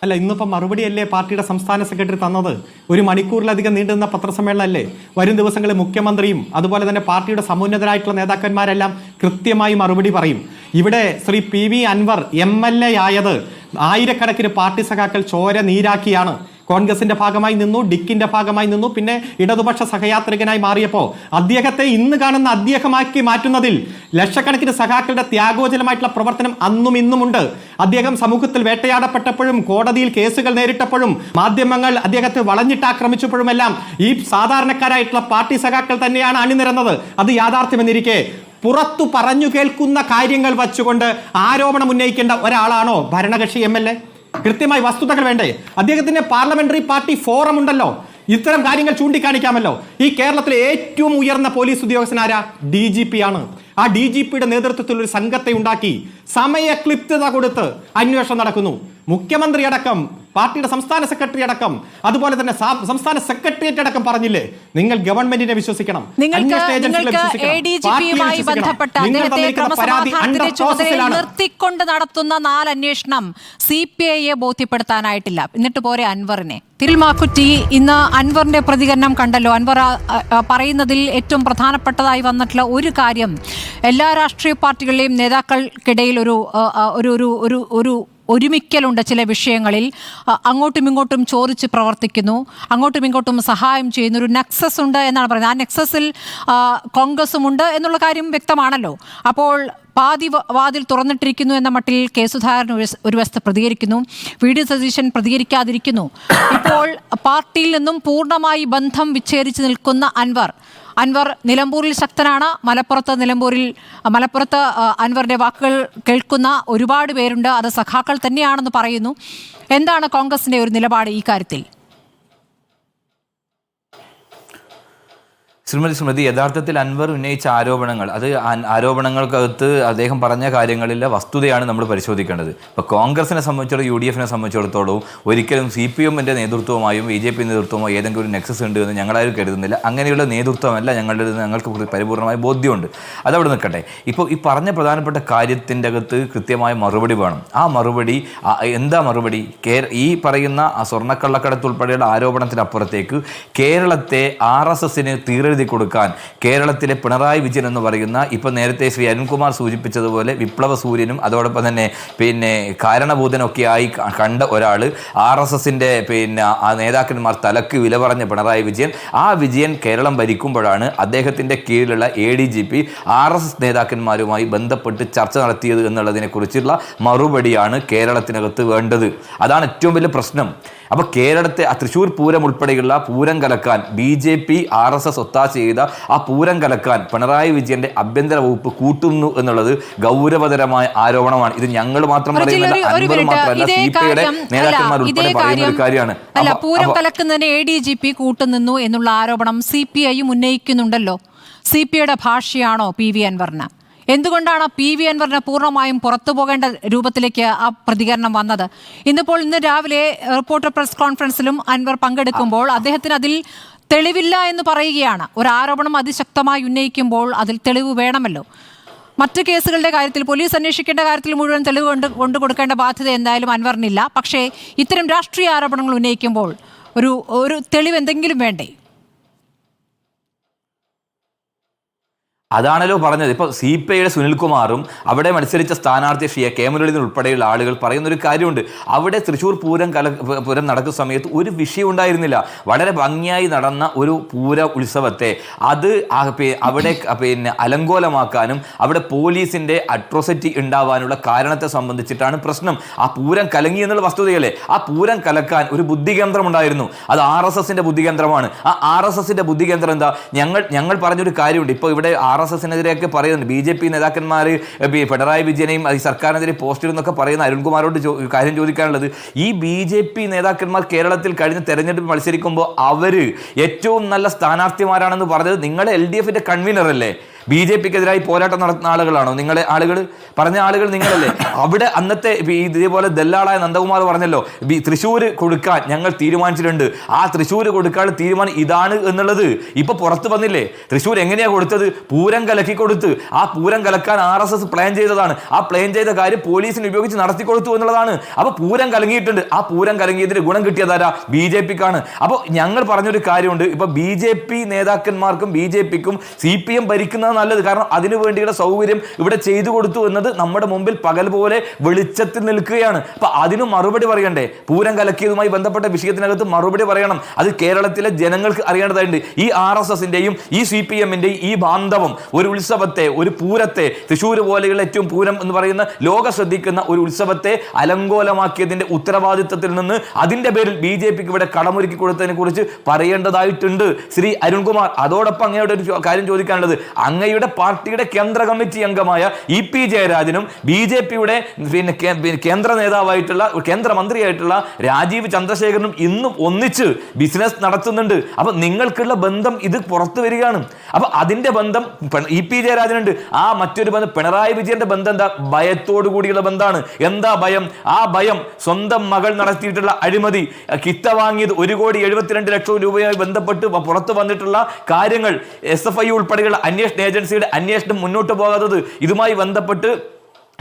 അല്ല, ഇന്നിപ്പം മറുപടിയല്ലേ പാർട്ടിയുടെ സംസ്ഥാന സെക്രട്ടറി തന്നത്? ഒരു മണിക്കൂറിലധികം നീണ്ടുനിന്ന പത്രസമ്മേളനമല്ലേ? വരും ദിവസങ്ങളിൽ മുഖ്യമന്ത്രിയും അതുപോലെ തന്നെ പാർട്ടിയുടെ സമുന്നതരായിട്ടുള്ള നേതാക്കന്മാരെല്ലാം കൃത്യമായി മറുപടി പറയും. ഇവിടെ ശ്രീ PV അൻവർ MLA ആയത് ആയിരക്കണക്കിന് പാർട്ടി സഖാക്കൾ ചോര നീരാക്കിയാണ്. കോൺഗ്രസിന്റെ ഭാഗമായി നിന്നു, ഡിക്കിന്റെ ഭാഗമായി നിന്നു, പിന്നെ ഇടതുപക്ഷ സഹയാത്രികനായി മാറിയപ്പോൾ അദ്ദേഹത്തെ ഇന്ന് കാണുന്ന അദ്ദേഹമാക്കി മാറ്റുന്നതിൽ ലക്ഷക്കണക്കിന് സഖാക്കളുടെ ത്യാഗോജലമായിട്ടുള്ള പ്രവർത്തനം അന്നും ഇന്നുമുണ്ട്. അദ്ദേഹം സമൂഹത്തിൽ വേട്ടയാടപ്പെട്ടപ്പോഴും കോടതിയിൽ കേസുകൾ നേരിട്ടപ്പോഴും മാധ്യമങ്ങൾ അദ്ദേഹത്തെ വളഞ്ഞിട്ടാക്രമിച്ചപ്പോഴുമെല്ലാം ഈ സാധാരണക്കാരായിട്ടുള്ള പാർട്ടി സഖാക്കൾ തന്നെയാണ് അണിനിരന്നത്. അത് യാഥാർത്ഥ്യമെന്നിരിക്കെ പുറത്തു പറഞ്ഞു കേൾക്കുന്ന കാര്യങ്ങൾ വച്ചുകൊണ്ട് ആരോപണം ഉന്നയിക്കേണ്ട ഒരാളാണോ ഭരണകക്ഷി MLA? കൃത്യമായി വസ്തുതകൾ വേണ്ടേ? അദ്ദേഹത്തിന്റെ പാർലമെന്ററി പാർട്ടി ഫോറം ഉണ്ടല്ലോ, ഇത്തരം കാര്യങ്ങൾ ചൂണ്ടിക്കാണിക്കാമല്ലോ. ഈ കേരളത്തിലെ ഏറ്റവും ഉയർന്ന പോലീസ് ഉദ്യോഗസ്ഥനാരാ? DGP ആണ്. ആ DGPയുടെ നേതൃത്വത്തിൽ ഒരു സംഘത്തെ ഉണ്ടാക്കി സമയക്ലിപ്തത കൊടുത്ത് അന്വേഷണം നടക്കുന്നു. മുഖ്യമന്ത്രി അടക്കം, പാർട്ടിയുടെ സംസ്ഥാന സെക്രട്ടറി അടക്കം, അതുപോലെ തന്നെ സംസ്ഥാന സെക്രട്ടേറിയറ്റ് അടക്കം പറഞ്ഞില്ലേ നിങ്ങൾ ഗവൺമെന്റിനെ വിശ്വസിക്കണം, നിർത്തിക്കൊണ്ട് നടത്തുന്ന 4 അന്വേഷണം CPIയെ ബോധ്യപ്പെടുത്താനായിട്ടില്ല. എന്നിട്ട് പോരെ അൻവറിനെ. തിരുമാക്കുറ്റി ഇന്ന് അൻവറിന്റെ പ്രതികരണം കണ്ടല്ലോ. അൻവർ പറയുന്നതിൽ ഏറ്റവും പ്രധാനപ്പെട്ടതായി വന്നിട്ടുള്ള ഒരു കാര്യം, എല്ലാ രാഷ്ട്രീയ പാർട്ടികളിലെയും നേതാക്കൾക്കിടയിൽ ഒരു ഒരുമിക്കലുണ്ട്. ചില വിഷയങ്ങളിൽ അങ്ങോട്ടും ഇങ്ങോട്ടും ചോദിച്ച് പ്രവർത്തിക്കുന്നു, അങ്ങോട്ടും ഇങ്ങോട്ടും സഹായം ചെയ്യുന്ന ഒരു നെക്സസ് ഉണ്ട് എന്നാണ് പറയുന്നത്. ആ നെക്സസിൽ കോൺഗ്രസും ഉണ്ട് എന്നുള്ള കാര്യം വ്യക്തമാണല്ലോ. അപ്പോൾ പാതി വാതിൽ തുറന്നിട്ടിരിക്കുന്നു എന്ന മട്ടിൽ കെ സുധാകരൻ ഒരു വശത്ത് പ്രതികരിക്കുന്നു, VD സതീശൻ പ്രതികരിക്കാതിരിക്കുന്നു. ഇപ്പോൾ പാർട്ടിയിൽ നിന്നും പൂർണ്ണമായി ബന്ധം വിച്ഛേദിച്ച് നിൽക്കുന്ന അൻവർ നിലമ്പൂരിൽ ശക്തനാണ്. മലപ്പുറത്ത് അൻവറിന്റെ വാക്കുകൾ കേൾക്കുന്ന ഒരുപാട് പേരുണ്ട്. അത് സഖാക്കൾ തന്നെയാണെന്ന് പറയുന്നു. എന്താണ് കോൺഗ്രസിന്റെ ഒരു നിലപാട് ഈ കാര്യത്തിൽ? ശ്രീമതി യഥാർത്ഥത്തിൽ അൻവർ ഉന്നയിച്ച ആരോപണങ്ങൾ, അത് ആരോപണങ്ങൾക്കകത്ത് അദ്ദേഹം പറഞ്ഞ കാര്യങ്ങളിലെ വസ്തുതയാണ് നമ്മൾ പരിശോധിക്കേണ്ടത്. ഇപ്പോൾ കോൺഗ്രസിനെ സംബന്ധിച്ചിടത്തോളം UDFനെ സംബന്ധിച്ചിടത്തോളം ഒരിക്കലും CPMന്റെ നേതൃത്വമായും BJP നേതൃത്വമായും ഏതെങ്കിലും ഒരു നെക്സസ് ഉണ്ട് എന്ന് ഞങ്ങളാരും കരുതുന്നില്ല. അങ്ങനെയുള്ള നേതൃത്വമല്ല ഞങ്ങൾക്ക് പരിപൂർണമായ ബോധ്യമുണ്ട്. അതവിടെ നിൽക്കട്ടെ. ഇപ്പോൾ ഈ പറഞ്ഞ പ്രധാനപ്പെട്ട കാര്യത്തിൻ്റെ അകത്ത് കൃത്യമായ മറുപടി വേണം. ആ മറുപടി എന്താ മറുപടി? ഈ പറയുന്ന സ്വർണ്ണക്കള്ളക്കടത്ത് ഉൾപ്പെടെയുള്ള ആരോപണത്തിനപ്പുറത്തേക്ക് കേരളത്തെ RSSന് തീരെഴുതി കൊടുക്കാൻ കേരളത്തിലെ പിണറായി വിജയൻ എന്ന് പറയുന്ന, ഇപ്പം നേരത്തെ ശ്രീ അരുൺകുമാർ സൂചിപ്പിച്ചതുപോലെ വിപ്ലവ സൂര്യനും അതോടൊപ്പം തന്നെ കാരണഭൂതനൊക്കെയായി കണ്ട ഒരാൾ, RSSന്റെ ആ നേതാക്കന്മാർ തലക്ക് വില പറഞ്ഞ പിണറായി വിജയൻ, ആ വിജയൻ കേരളം ഭരിക്കുമ്പോഴാണ് അദ്ദേഹത്തിൻ്റെ കീഴിലുള്ള ADGP RSS നേതാക്കന്മാരുമായി ബന്ധപ്പെട്ട് ചർച്ച നടത്തിയത് എന്നുള്ളതിനെക്കുറിച്ചുള്ള മറുപടിയാണ് കേരളത്തിനകത്ത് വേണ്ടത്. അതാണ് ഏറ്റവും വലിയ പ്രശ്നം. അപ്പോൾ കേരളത്തെ തൃശ്ശൂർ പൂരം ഉൾപ്പെടെയുള്ള പൂരം കലക്കാൻ BJP RSS ഒത്താശ ചെയ്ത ആ പൂരം കലക്കാൻ പിണറായി വിജയന്റെ ആഭ്യന്തര വകുപ്പ് കൂട്ടുന്നു എന്നുള്ളത് ഗൗരവതരമായ ആരോപണമാണ്. ഇത് ഞങ്ങൾ മാത്രം പറയുന്നില്ല, അൻവർ മാത്രമല്ല, CPIയുടെ നേതാക്കന്മാർ ഉൾപ്പെടെ പറയുന്ന ഒരു കാര്യമാണ്. അല്ല, പൂരം കലക്കുന്നതിന് ADGP കൂട്ടുനിന്നു എന്നുള്ള ആരോപണം CPIയും ഉന്നയിക്കുന്നുണ്ടല്ലോ. CPIയുടെ ഭാഷയാണോ PV അൻവറിന്? എന്തുകൊണ്ടാണ് PV അൻവറിന് പൂർണ്ണമായും പുറത്തു പോകേണ്ട രൂപത്തിലേക്ക് ആ പ്രതികരണം വന്നത്? ഇന്ന് രാവിലെ റിപ്പോർട്ടർ പ്രസ് കോൺഫറൻസിലും അൻവർ പങ്കെടുക്കുമ്പോൾ അദ്ദേഹത്തിന് അതിൽ തെളിവില്ല എന്ന് പറയുകയാണ്. ഒരു ആരോപണം അതിശക്തമായി ഉന്നയിക്കുമ്പോൾ അതിൽ തെളിവ് വേണമല്ലോ. മറ്റു കേസുകളുടെ കാര്യത്തിൽ, പോലീസ് അന്വേഷിക്കേണ്ട കാര്യത്തിൽ മുഴുവൻ തെളിവ് കൊണ്ടു കൊടുക്കേണ്ട ബാധ്യത എന്തായാലും അൻവറിനില്ല. പക്ഷേ ഇത്തരം രാഷ്ട്രീയ ആരോപണങ്ങൾ ഉന്നയിക്കുമ്പോൾ ഒരു തെളിവ് എന്തെങ്കിലും വേണ്ടേ? അതാണല്ലോ പറഞ്ഞത്. ഇപ്പോൾ CPIയുടെ സുനിൽകുമാറും അവിടെ മത്സരിച്ച സ്ഥാനാർത്ഥി കെ മുരളീധരൻ ഉൾപ്പെടെയുള്ള ആളുകൾ പറയുന്നൊരു കാര്യമുണ്ട്. അവിടെ തൃശ്ശൂർ പൂരം നടക്കുന്ന സമയത്ത് ഒരു വിഷയം ഉണ്ടായിരുന്നില്ല. വളരെ ഭംഗിയായി നടന്ന ഒരു പൂര ഉത്സവത്തെ അത് അവിടെ അലങ്കോലമാക്കാനും അവിടെ പോലീസിന്റെ അട്രോസിറ്റി ഉണ്ടാവാനുള്ള കാരണത്തെ സംബന്ധിച്ചിട്ടാണ് പ്രശ്നം. ആ പൂരം കലങ്ങി എന്നുള്ള വസ്തുതയല്ലേ? ആ പൂരം കലക്കാൻ ഒരു ബുദ്ധികേന്ദ്രം ഉണ്ടായിരുന്നു. അത് RSSന്റെ ബുദ്ധികേന്ദ്രമാണ്. ആ RSSന്റെ ബുദ്ധികേന്ദ്രം എന്താ? ഞങ്ങൾ പറഞ്ഞൊരു കാര്യമുണ്ട്. ഇപ്പോൾ ഇവിടെ RSSനെതിരെയൊക്കെ പറയുന്നുണ്ട്. BJP നേതാക്കന്മാർ പിണറായി വിജയനെയും ഈ സർക്കാരിനെതിരെ പോസ്റ്റ് ഇടുന്നൊക്കെ പറയുന്ന അരുൺകുമാറോട് കാര്യം ചോദിക്കാനുള്ളത്, ഈ BJP നേതാക്കന്മാർ കേരളത്തിൽ കഴിഞ്ഞ തെരഞ്ഞെടുപ്പ് മത്സരിക്കുമ്പോൾ അവർ ഏറ്റവും നല്ല സ്ഥാനാർത്ഥിമാരാണെന്ന് പറഞ്ഞത് നിങ്ങളുടെ LDFന്റെ കൺവീനർ അല്ലേ? BJP-ക്കെതിരായി പോരാട്ടം നടത്തുന്ന ആളുകളാണോ നിങ്ങളെ ആളുകൾ? പറഞ്ഞ ആളുകൾ നിങ്ങളല്ലേ? അവിടെ അന്നത്തെ ഇതേപോലെ ദല്ലാളായ നന്ദകുമാർ പറഞ്ഞല്ലോ, തൃശ്ശൂർ കൊടുക്കാൻ ഞങ്ങൾ തീരുമാനിച്ചിട്ടുണ്ട്, ആ തൃശ്ശൂർ കൊടുക്കാനുള്ള തീരുമാനം ഇതാണ് എന്നുള്ളത് ഇപ്പൊ പുറത്ത് വന്നില്ലേ? തൃശ്ശൂർ എങ്ങനെയാ കൊടുത്തത്? പൂരം കലക്കി കൊടുത്ത്. ആ പൂരം കലക്കാൻ RSS പ്ലാൻ ചെയ്തതാണ്. ആ പ്ലാൻ ചെയ്ത കാര്യം പോലീസിന് ഉപയോഗിച്ച് നടത്തി കൊടുത്തു എന്നുള്ളതാണ്. അപ്പൊ പൂരം കലങ്ങിയിട്ടുണ്ട്. ആ പൂരം കലങ്ങിയതിന് ഗുണം കിട്ടിയതാരാ? BJP-ക്കാണ്. അപ്പോൾ ഞങ്ങൾ പറഞ്ഞൊരു കാര്യമുണ്ട്, ഇപ്പൊ BJP നേതാക്കന്മാർക്കും BJP-ക്കും CPM ഭരിക്കുന്നത് നല്ലത്. കാരണം അതിനു വേണ്ടിയുള്ള സൗകര്യം ഇവിടെ ചെയ്തു കൊടുത്തു എന്നത് നമ്മുടെ മുമ്പിൽ പകൽ പോലെ വെളിച്ചത്തിൽ നിൽക്കുകയാണ്. അപ്പൊ അതിന് മറുപടി പറയണ്ടേ? പൂരം കലക്കിയതുമായി ബന്ധപ്പെട്ട വിഷയത്തിനകത്ത് മറുപടി പറയണം. അത് കേരളത്തിലെ ജനങ്ങൾക്ക് അറിയേണ്ടതായിട്ടുണ്ട്. ഈ RSS-ന്റെയും ഈ CPM-ന്റെയും ഈ ബാന്ധവം ഒരു ഉത്സവത്തെ, ഒരു പൂരത്തെ, തൃശ്ശൂർ പോലെയുള്ള ഏറ്റവും പൂരം എന്ന് പറയുന്ന ലോക ശ്രദ്ധിക്കുന്ന ഒരു ഉത്സവത്തെ അലങ്കോലമാക്കിയതിന്റെ ഉത്തരവാദിത്തത്തിൽ നിന്ന് അതിന്റെ പേരിൽ BJP-ക്ക് ഇവിടെ കടമൊരുക്കി കൊടുത്തതിനെ കുറിച്ച് പറയേണ്ടതായിട്ടുണ്ട് ശ്രീ അരുൺകുമാർ. അതോടൊപ്പം അങ്ങയുടെ ഒരു കാര്യം ചോദിക്കാനുള്ളത്, അങ്ങയുടെ പാർട്ടിയുടെ കേന്ദ്ര കമ്മിറ്റി അംഗമായ EP ജയരാജനും BJP-യുടെ കേന്ദ്ര നേതാവായിട്ടുള്ള കേന്ദ്രമന്ത്രിയായിട്ടുള്ള രാജീവ് ചന്ദ്രശേഖരനും ഇന്നും ഒന്നിച്ച് ബിസിനസ് നടത്തുന്നുണ്ട്. അപ്പൊ നിങ്ങൾക്കുള്ള ബന്ധം ഇത് പുറത്തു വരികയാണ്. അപ്പൊ അതിന്റെ ബന്ധം EP ജയരാജനുണ്ട്. ആ മറ്റൊരു ബന്ധം പിണറായി വിജയന്റെ ബന്ധം എന്താ? ഭയത്തോടു കൂടിയുള്ള ബന്ധമാണ്. എന്താ ഭയം? ആ ഭയം സ്വന്തം മകൾ നടത്തിയിട്ടുള്ള അഴിമതി, കിത്ത വാങ്ങിയത് 1,72,00,000 രൂപയുമായി ബന്ധപ്പെട്ട് പുറത്തു വന്നിട്ടുള്ള കാര്യങ്ങൾ, SFI ഉൾപ്പെടെയുള്ള അന്വേഷണ ഏജൻസിയുടെ അന്വേഷണം മുന്നോട്ട് പോകാത്തത്, ഇതുമായി ബന്ധപ്പെട്ട്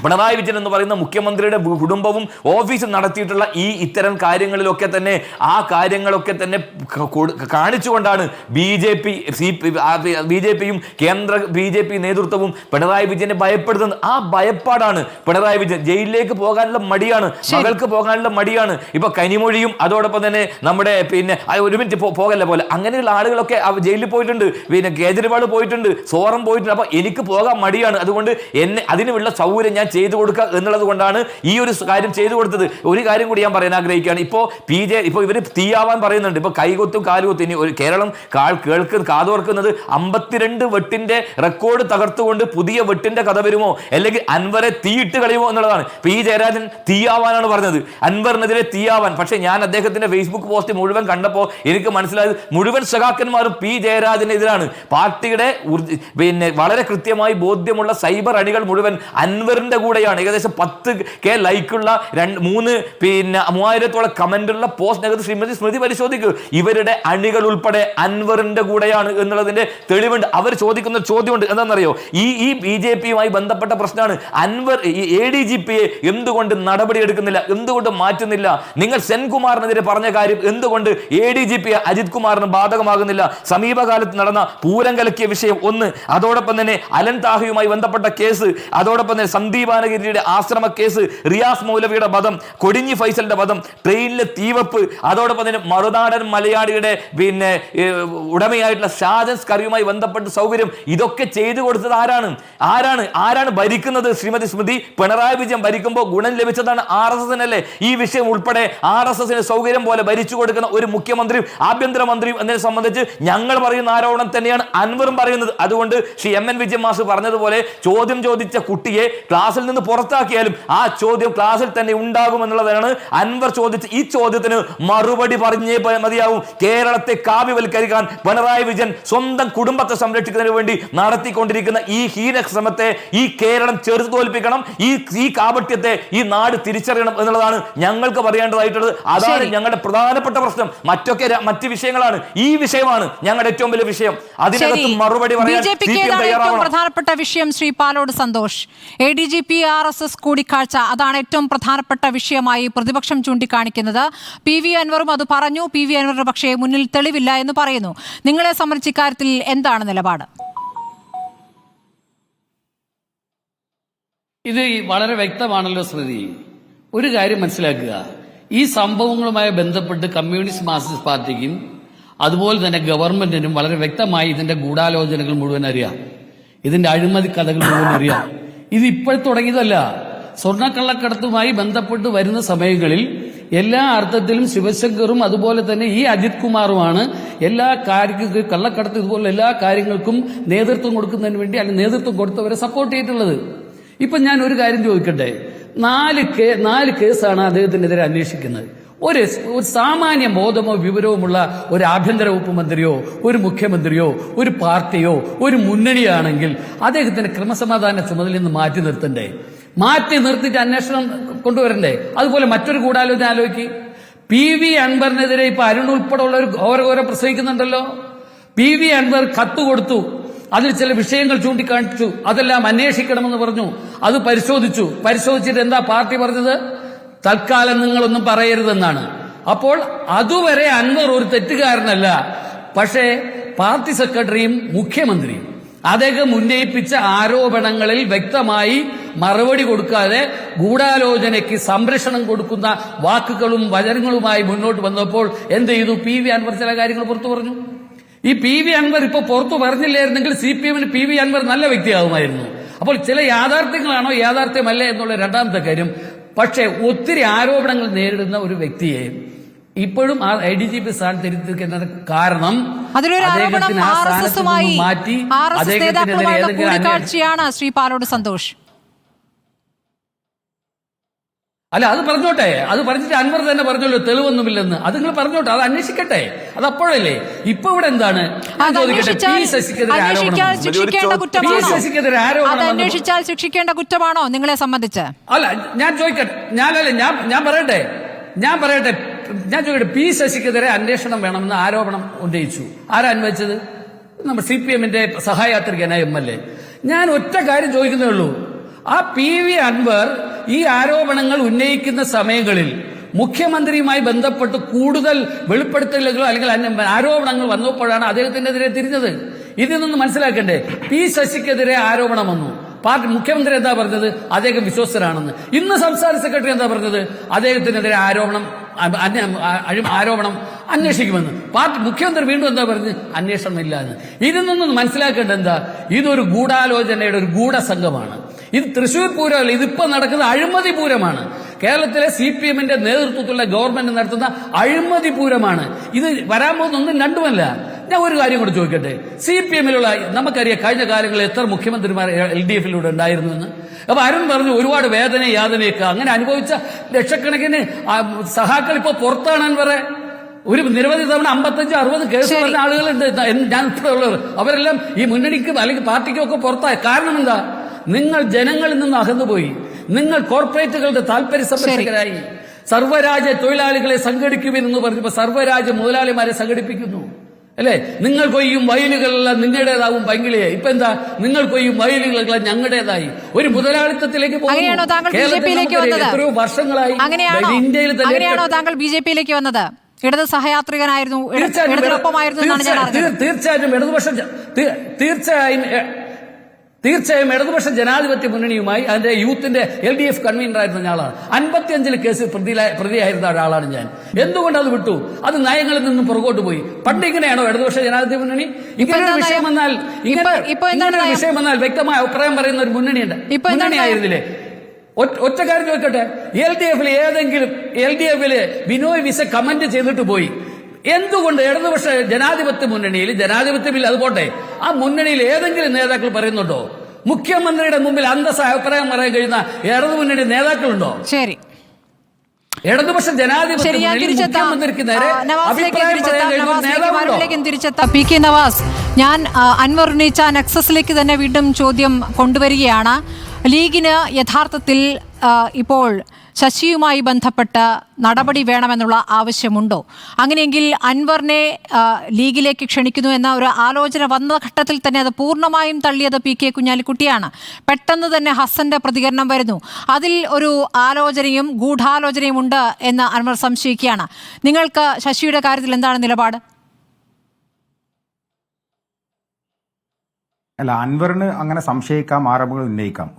പിണറായി വിജയൻ എന്ന് പറയുന്ന മുഖ്യമന്ത്രിയുടെ കുടുംബവും ഓഫീസും നടത്തിയിട്ടുള്ള ഇത്തരം കാര്യങ്ങളിലൊക്കെ തന്നെ, ആ കാര്യങ്ങളൊക്കെ തന്നെ കാണിച്ചുകൊണ്ടാണ് BJPയും കേന്ദ്ര BJP നേതൃത്വവും പിണറായി വിജയനെ ഭയപ്പെടുത്തുന്നത്. ആ ഭയപ്പാടാണ് പിണറായി വിജയൻ. ജയിലിലേക്ക് പോകാനുള്ള മടിയാണ്, മകൾക്ക് പോകാനുള്ള മടിയാണ്. ഇപ്പൊ കനിമൊഴിയും അതോടൊപ്പം തന്നെ നമ്മുടെ ഒരു മിനിറ്റ് പോകല്ല പോലെ അങ്ങനെയുള്ള ആളുകളൊക്കെ ജയിലിൽ പോയിട്ടുണ്ട്. കേജ്രിവാൾ പോയിട്ടുണ്ട്, സോറം പോയിട്ടുണ്ട്. അപ്പൊ എനിക്ക് പോകാൻ മടിയാണ്, അതുകൊണ്ട് അതിനുള്ള സൗകര്യം ഞാൻ ചെയ്തു കൊടുക്കുക എന്നുള്ളത് കൊണ്ടാണ് ഈ ഒരു കാര്യം ചെയ്തു കൊടുത്തത്. ഒരു കാര്യം കൂടി ഞാൻ പറയാൻ ആഗ്രഹിക്കുകയാണ്. ഇപ്പൊ ഇവര് തീയാവാൻ പറയുന്നുണ്ട്. ഇപ്പൊ കൈകൊത്തും കാലുകൊത്തും. ഇനി ഒരു കേരളം കാതോർക്കുന്നത് 52 വെട്ടിന്റെ റെക്കോർഡ് തകർത്തുകൊണ്ട് പുതിയ വെട്ടിന്റെ കഥ വരുമോ, അല്ലെങ്കിൽ അൻവറെ തീയിട്ട് കളയുമോ എന്നുള്ളതാണ്. P ജയരാജൻ തീയാവാനാണ് പറഞ്ഞത്, അൻവറിനെതിരെ തീയാവാൻ. പക്ഷെ ഞാൻ അദ്ദേഹത്തിന്റെ ഫേസ്ബുക്ക് പോസ്റ്റ് മുഴുവൻ കണ്ടപ്പോൾ എനിക്ക് മനസ്സിലായത് മുഴുവൻ സഖാക്കന്മാരും P ജയരാജനെതിരാണ്. പാർട്ടിയുടെ വളരെ കൃത്യമായി ബോധ്യമുള്ള സൈബർ അണികൾ മുഴുവൻ അൻവറിന്റെ കൂടെയാണ്. ഏകദേശം 10K ലൈക്കുള്ള 3000-ഓളം കമന്റുള്ള പോസ്റ്റിനകത്ത് ശ്രീമതി സ്മൃതി പരിശോധിക്കൂ, ഇവരുടെ അണികൾ ഉൾപ്പെടെ അൻവറിന്റെ കൂടെയാണ് എന്നുള്ളതിന്റെ തെളിവുണ്ട്. അവർ ചോദിക്കുന്ന ചോദ്യമുണ്ട്, എന്താണെന്നറിയോ? ഈ BJPയുമായി ബന്ധപ്പെട്ട പ്രശ്നമാണ്. അൻവർ ADGPയെ എന്തുകൊണ്ട് നടപടി എടുക്കുന്നില്ല, എന്തുകൊണ്ട് മാറ്റുന്നില്ല? നിങ്ങൾ സെൻകുമാറിനെതിരെ പറഞ്ഞ കാര്യം എന്തുകൊണ്ട് ADGP അജിത് കുമാറിന് ബാധകമാകുന്നില്ല? സമീപകാലത്ത് നടന്ന പൂരം കലക്കിയ വിഷയം ഒന്ന്, അതോടൊപ്പം തന്നെ അലൻ താഹിയുമായി ബന്ധപ്പെട്ട കേസ്, അതോടൊപ്പം തന്നെ സന്ദീപാനഗിരിയുടെ ആശ്രമ കേസ്, റിയാസ് മൗലവിയുടെ വധം, കൊടിഞ്ഞി ഫൈസലിന്റെ വധം, ട്രെയിനിലെ തീവപ്പ്, അതോടൊപ്പം തന്നെ മറുനാടൻ മലയാളിയുടെ ഉടമയായിട്ടുള്ള ഷാജൻ സ്കറിയുമായി ബന്ധപ്പെട്ട സൗകര്യം, ഇതൊക്കെ ചെയ്തു കൊടുത്തത് ആരാണ് ഭരിക്കുന്നത്? ശ്രീമതി സ്മൃതി. പിണറായി വിജയൻ ഭരിക്കുമ്പോൾ ഗുണം ലഭിച്ചതാണ് RSS-നല്ലേ? ഈ വിഷയം ഉൾപ്പെടെ RSS-ന് സൗകര്യം പോലെ ഭരിച്ചു കൊടുക്കുന്ന ഒരു മുഖ്യമന്ത്രിയും ആഭ്യന്തരമന്ത്രിയും എന്നതിനെ സംബന്ധിച്ച് ഞങ്ങൾ പറയുന്ന ആരോപണം തന്നെയാണ് അൻവറും പറയുന്നത്. അതുകൊണ്ട് ശ്രീ MN വിജയൻ മാസ്റ്റർ പറഞ്ഞതുപോലെ ചോദ്യം ചോദിച്ച കുട്ടിയെ ക്ലാസ്സിൽ നിന്ന് പുറത്താക്കിയാലും ആ ചോദ്യം ക്ലാസ്സിൽ തന്നെ ഉണ്ടാകുമെന്നുള്ളതാണ് അൻവർ ചോദിച്ച ഈ ചോദ്യത്തിന് മറുപടി പറഞ്ഞേ മതിയാവും. കേരളത്തെ കാവ്യവൽക്കരിക്കാൻ പിണറായി വിജയൻ സ്വന്തം കുടുംബത്തെ സംരക്ഷിക്കുന്നതിന് വേണ്ടി നടത്തിക്കൊണ്ടിരിക്കുന്ന ഈ ഹീനശ്രമത്തെ ഈ കേരളം ചെറുത്തു തോൽപ്പിക്കണം. ഈ കാപട്യത്തെ ഈ നാട് തിരിച്ചറിയണം എന്നുള്ളതാണ് ഞങ്ങൾക്ക് പറയേണ്ടതായിട്ടുള്ളത്. അതാണ് ഞങ്ങളുടെ പ്രധാനപ്പെട്ട പ്രശ്നം. മറ്റു വിഷയങ്ങളാണ്, ഈ വിഷയമാണ് ഞങ്ങളുടെ ഏറ്റവും വലിയ വിഷയം. അതിനകത്ത് മറുപടി പറയാൻ പ്രധാനപ്പെട്ട വിഷയം ശ്രീ പാലോട് സന്തോഷ്, ADGP RSS കൂടിക്കാഴ്ച, അതാണ് ഏറ്റവും പ്രധാനപ്പെട്ട വിഷയമായി പ്രതിപക്ഷം ചൂണ്ടിക്കാണിക്കുന്നത്. PV അൻവറും അത് പറഞ്ഞു. PV അൻവറിന്റെ പക്ഷേ മുന്നിൽ തെളിവില്ല എന്ന് പറയുന്നു. നിങ്ങളെ സംബന്ധിച്ച് ഇക്കാര്യത്തിൽ എന്താണ് നിലപാട്? ഇത് വളരെ വ്യക്തമാണല്ലോ സ്മൃതി. ഒരു കാര്യം മനസ്സിലാക്കുക, ഈ സംഭവങ്ങളുമായി ബന്ധപ്പെട്ട് കമ്മ്യൂണിസ്റ്റ് മാർക്സിസ്റ്റ് പാർട്ടിക്കും അതുപോലെ തന്നെ ഗവൺമെന്റിനും വളരെ വ്യക്തമായി ഇതിന്റെ ഗൂഢാലോചനകൾ മുഴുവൻ അറിയാം, ഇതിന്റെ അഴിമതി കഥകൾ മുഴുവൻ അറിയാം. ഇത് ഇപ്പോൾ തുടങ്ങിയതല്ല. സ്വർണ്ണക്കള്ളക്കടത്തുമായി ബന്ധപ്പെട്ട് വരുന്ന സമയങ്ങളിൽ എല്ലാ അർത്ഥത്തിലും ശിവശങ്കറും അതുപോലെ തന്നെ ഈ അജിത് കുമാറുമാണ് എല്ലാ കാര്യങ്ങൾക്കും, കള്ളക്കടത്ത് ഇതുപോലുള്ള എല്ലാ കാര്യങ്ങൾക്കും നേതൃത്വം കൊടുക്കുന്നതിന് വേണ്ടി അല്ലെങ്കിൽ നേതൃത്വം കൊടുത്തവരെ സപ്പോർട്ട് ചെയ്തിട്ടുള്ളത്. ഇപ്പൊ ഞാൻ ഒരു കാര്യം ചോദിക്കട്ടെ, 4 കേസാണ് അദ്ദേഹത്തിനെതിരെ അന്വേഷിക്കുന്നത്. ഒരു സാമാന്യ ബോധമോ വിവരവുമുള്ള ഒരു ആഭ്യന്തര വകുപ്പ് മന്ത്രിയോ ഒരു മുഖ്യമന്ത്രിയോ ഒരു പാർട്ടിയോ ഒരു മുന്നണിയാണെങ്കിൽ അദ്ദേഹത്തിന് ക്രമസമാധാന ചുമതലയിൽ നിന്ന് മാറ്റി നിർത്തണ്ടേ? മാറ്റി നിർത്തിയിട്ട് അന്വേഷണം കൊണ്ടുവരണ്ടേ? അതുപോലെ മറ്റൊരു ഗൂഢാലോചന ആലോചിക്ക്. PV അൻവറിനെതിരെ ഇപ്പൊ അരുൺ ഉൾപ്പെടെയുള്ളവർ ഘോരഘോരം പ്രസംഗിക്കുന്നുണ്ടല്ലോ. PV അൻവർ കത്ത് കൊടുത്തു, അതിൽ ചില വിഷയങ്ങൾ ചൂണ്ടിക്കാണിച്ചു, അതെല്ലാം അന്വേഷിക്കണമെന്ന് പറഞ്ഞു. അത് പരിശോധിച്ചിട്ട് എന്താ പാർട്ടി പറഞ്ഞത്? തൽക്കാലം നിങ്ങളൊന്നും പറയരുതെന്നാണ്. അപ്പോൾ അതുവരെ അൻവർ ഒരു തെറ്റുകാരനല്ല. പക്ഷേ പാർട്ടി സെക്രട്ടറിയും മുഖ്യമന്ത്രിയും അദ്ദേഹം ഉന്നയിപ്പിച്ച ആരോപണങ്ങളിൽ വ്യക്തമായി മറുപടി കൊടുക്കാതെ ഗൂഢാലോചനയ്ക്ക് സംരക്ഷണം കൊടുക്കുന്ന വാക്കുകളും വചനങ്ങളുമായി മുന്നോട്ട് വന്നപ്പോൾ എന്ത് ചെയ്തു? PV അൻവർ ചില കാര്യങ്ങൾ പുറത്തു പറഞ്ഞു. ഈ PV അൻവർ ഇപ്പൊ പുറത്തു പറഞ്ഞില്ലായിരുന്നെങ്കിൽ CPM-ന് PV അൻവർ നല്ല വ്യക്തിയാവുമായിരുന്നു. അപ്പോൾ ചില യാഥാർത്ഥ്യങ്ങളാണോ യാഥാർത്ഥ്യമല്ല എന്നുള്ള രണ്ടാമത്തെ കാര്യം. പക്ഷേ ഒത്തിരി ആരോപണങ്ങൾ നേരിടുന്ന ഒരു വ്യക്തിയെ ഇപ്പോഴും ആ IDGP സ്ഥാനത്ത് ഇരുത്തിയിരിക്കുന്നത് കാരണം അതിലൊരു ആരോപണം RSSുമായി മാറ്റി നേതാക്കളുമായുള്ള കൂടിക്കാഴ്ചയാണ് ശ്രീ പാലോട് സന്തോഷ്. അല്ല, അത് പറഞ്ഞോട്ടെ. അത് പറഞ്ഞിട്ട് അൻവർ തന്നെ പറഞ്ഞല്ലോ തെളിവൊന്നുമില്ലെന്ന്. അത് നിങ്ങൾ പറഞ്ഞോട്ടെ, അത് അന്വേഷിക്കട്ടെ. അത് അപ്പോഴല്ലേ. ഇപ്പൊ ഇവിടെ എന്താണ് അന്വേഷിച്ചാൽ ശിക്ഷിക്കേണ്ട കുറ്റമാണോ നിങ്ങളെ സംബന്ധിച്ച്? അല്ല, ഞാൻ ചോദിക്കട്ടെ. ഞാൻ പറയട്ടെ. ഞാൻ ചോദിക്കട്ടെ, P ശശിക്കെതിരെ അന്വേഷണം വേണമെന്ന് ആരോപണം ഉന്നയിച്ചു. ആരാ അന്വയിച്ചത്? നമ്മുടെ CPM-ന്റെ സഹയാത്രികനായ MLA. ഞാൻ ഒറ്റ കാര്യം ചോദിക്കുന്നേ ഉള്ളൂ. ആ PV അൻവർ ഈ ആരോപണങ്ങൾ ഉന്നയിക്കുന്ന സമയങ്ങളിൽ മുഖ്യമന്ത്രിയുമായി ബന്ധപ്പെട്ട് കൂടുതൽ വെളിപ്പെടുത്തലുകളോ അല്ലെങ്കിൽ ആരോപണങ്ങൾ വന്നപ്പോഴാണ് അദ്ദേഹത്തിനെതിരെ തിരിഞ്ഞത്. ഇതിൽ നിന്ന് മനസ്സിലാക്കണ്ടേ? P ശശിക്കെതിരെ ആരോപണം വന്നു. മുഖ്യമന്ത്രി എന്താ പറഞ്ഞത്? അദ്ദേഹം വിശ്വസ്തനാണെന്ന്. ഇന്ന് സംസ്ഥാന സെക്രട്ടറി എന്താ പറഞ്ഞത്? അദ്ദേഹത്തിനെതിരെ ആരോപണം അന്വേഷിക്കുമെന്ന്. മുഖ്യമന്ത്രി വീണ്ടും എന്താ പറഞ്ഞത്? അന്വേഷണം ഇല്ല എന്ന്. ഇതിൽ നിന്നും മനസ്സിലാക്കേണ്ടത് എന്താ? ഇതൊരു ഗൂഢാലോചനയുടെ ഒരു ഗൂഢസംഘമാണ്. ഇത് തൃശൂർ പൂരമല്ല, ഇതിപ്പോ നടക്കുന്ന അഴിമതി പൂരമാണ്. കേരളത്തിലെ CPM-ന്റെ നേതൃത്വത്തിലുള്ള ഗവൺമെന്റ് നടത്തുന്ന അഴിമതി പൂരമാണ് ഇത്. വരാൻ പോകുന്ന ഒന്നും രണ്ടുമല്ല. ഞാൻ ഒരു കാര്യം കൂടെ ചോദിക്കട്ടെ. CPM-ലുള്ള നമുക്കറിയാം കഴിഞ്ഞ കാലങ്ങളിൽ എത്ര മുഖ്യമന്ത്രിമാർ LDF-ലൂടെ ഉണ്ടായിരുന്നു എന്ന്. അപ്പൊ അരുൺ പറഞ്ഞു ഒരുപാട് യാതനയൊക്കെ അങ്ങനെ അനുഭവിച്ച ലക്ഷക്കണക്കിന് സഹാക്കൾ ഇപ്പൊ പുറത്താണ്. അൻവറെ ഒരു നിരവധി തവണ 55-60 കേസ് പറഞ്ഞ ആളുകളുണ്ട്. ഞാൻ ഉള്ളവർ അവരെല്ലാം ഈ മുന്നണിക്ക് അല്ലെങ്കിൽ പാർട്ടിക്കൊക്കെ പുറത്തായി. കാരണം എന്താ? നിങ്ങൾ ജനങ്ങളിൽ നിന്ന് അകന്നുപോയി. നിങ്ങൾ കോർപ്പറേറ്റുകളുടെ താല്പര്യ സംരക്ഷകരായി. സർവ്വരാജ്യ തൊഴിലാളികളെ സംഘടിക്കുമെന്ന് പറഞ്ഞപ്പോ സർവ്വരാജ്യ മുതലാളിമാരെ സംഘടിപ്പിക്കുന്നു അല്ലേ? നിങ്ങൾ കൊയ്യും വയലുകളെല്ലാം നിങ്ങളുടേതാവും പങ്കിളിയെ. ഇപ്പൊ എന്താ? നിങ്ങൾ കൊയ്യും വയലുകളെല്ലാം ഞങ്ങളുടേതായി. ഒരു മുതലാളിത്തത്തിലേക്ക് എത്രയോ വർഷങ്ങളായി ഇന്ത്യയിൽ അങ്ങനെയാണോ താങ്കൾ BJP-യിലേക്ക് വന്നത്? ഇടത് സഹയാത്രികനായിരുന്നു, തീർച്ചയായും ഇടതുപക്ഷ ജനാധിപത്യ മുന്നണിയുമായി അതിന്റെ യൂത്തിന്റെ LDF കൺവീനറായിരുന്ന ഞാളാണ്. 55 കേസിൽ പ്രതിയായിരുന്ന ഒരാളാണ് ഞാൻ. എന്തുകൊണ്ട് അത് വിട്ടു? അത് നയങ്ങളിൽ നിന്നും പുറകോട്ട് പോയി. പണ്ട് ഇങ്ങനെയാണോ ഇടതുപക്ഷ ജനാധിപത്യ മുന്നണി? ഇങ്ങനൊരു വിഷയം വന്നാൽ വ്യക്തമായ അഭിപ്രായം പറയുന്ന ഒരു മുന്നണിയായിരുന്നില്ലേ? ഒറ്റ കാര്യം ചോദിക്കട്ടെ. LDF-ല് ബിനോയ് വിസ കമന്റ് ചെയ്തിട്ട് പോയി. എന്തുകൊണ്ട് ഇടതുപക്ഷ ജനാധിപത്യ മുന്നണിയിൽ ജനാധിപത്യ ബിൽ അത് പോട്ടെ, ആ മുന്നണിയിൽ ഏതെങ്കിലും നേതാക്കൾ പറയുന്നുണ്ടോ? മുഖ്യമന്ത്രിയുടെ മുമ്പിൽ അന്തസ്സ അഭിപ്രായം പറയാൻ കഴിയുന്ന ഇടതു മുന്നണി നേതാക്കളുണ്ടോ? ശരി, ഇടതുപക്ഷ ജനാധിപത്യ മുഖ്യമന്ത്രിക്ക് നേരെ PK നവാസ്, ഞാൻ അൻവർ ഉന്നയിച്ച നെക്സസിലേക്ക് തന്നെ വീണ്ടും ചോദ്യം കൊണ്ടുവരികയാണ്. ലീഗിന് യഥാർത്ഥത്തിൽ ഇപ്പോൾ ശശിയുമായി ബന്ധപ്പെട്ട നടപടി വേണമെന്നുള്ള ആവശ്യമുണ്ടോ? അങ്ങനെയെങ്കിൽ അൻവറിനെ ലീഗിലേക്ക് ക്ഷണിക്കുന്നു എന്ന ഒരു ആലോചന വന്ന ഘട്ടത്തിൽ തന്നെ അത് പൂർണ്ണമായും തള്ളിയത് PK കുഞ്ഞാലിക്കുട്ടിയാണ്. പെട്ടെന്ന് തന്നെ ഹസന്റെ പ്രതികരണം വരുന്നു. അതിൽ ഒരു ആലോചനയും ഗൂഢാലോചനയും ഉണ്ട് എന്ന് അൻവർ സംശയിക്കുകയാണ്. നിങ്ങൾക്ക് ശശിയുടെ കാര്യത്തിൽ എന്താണ് നിലപാട്? അല്ല, അൻവറിന് അങ്ങനെ സംശയിക്കാം, ആരോപണങ്ങൾ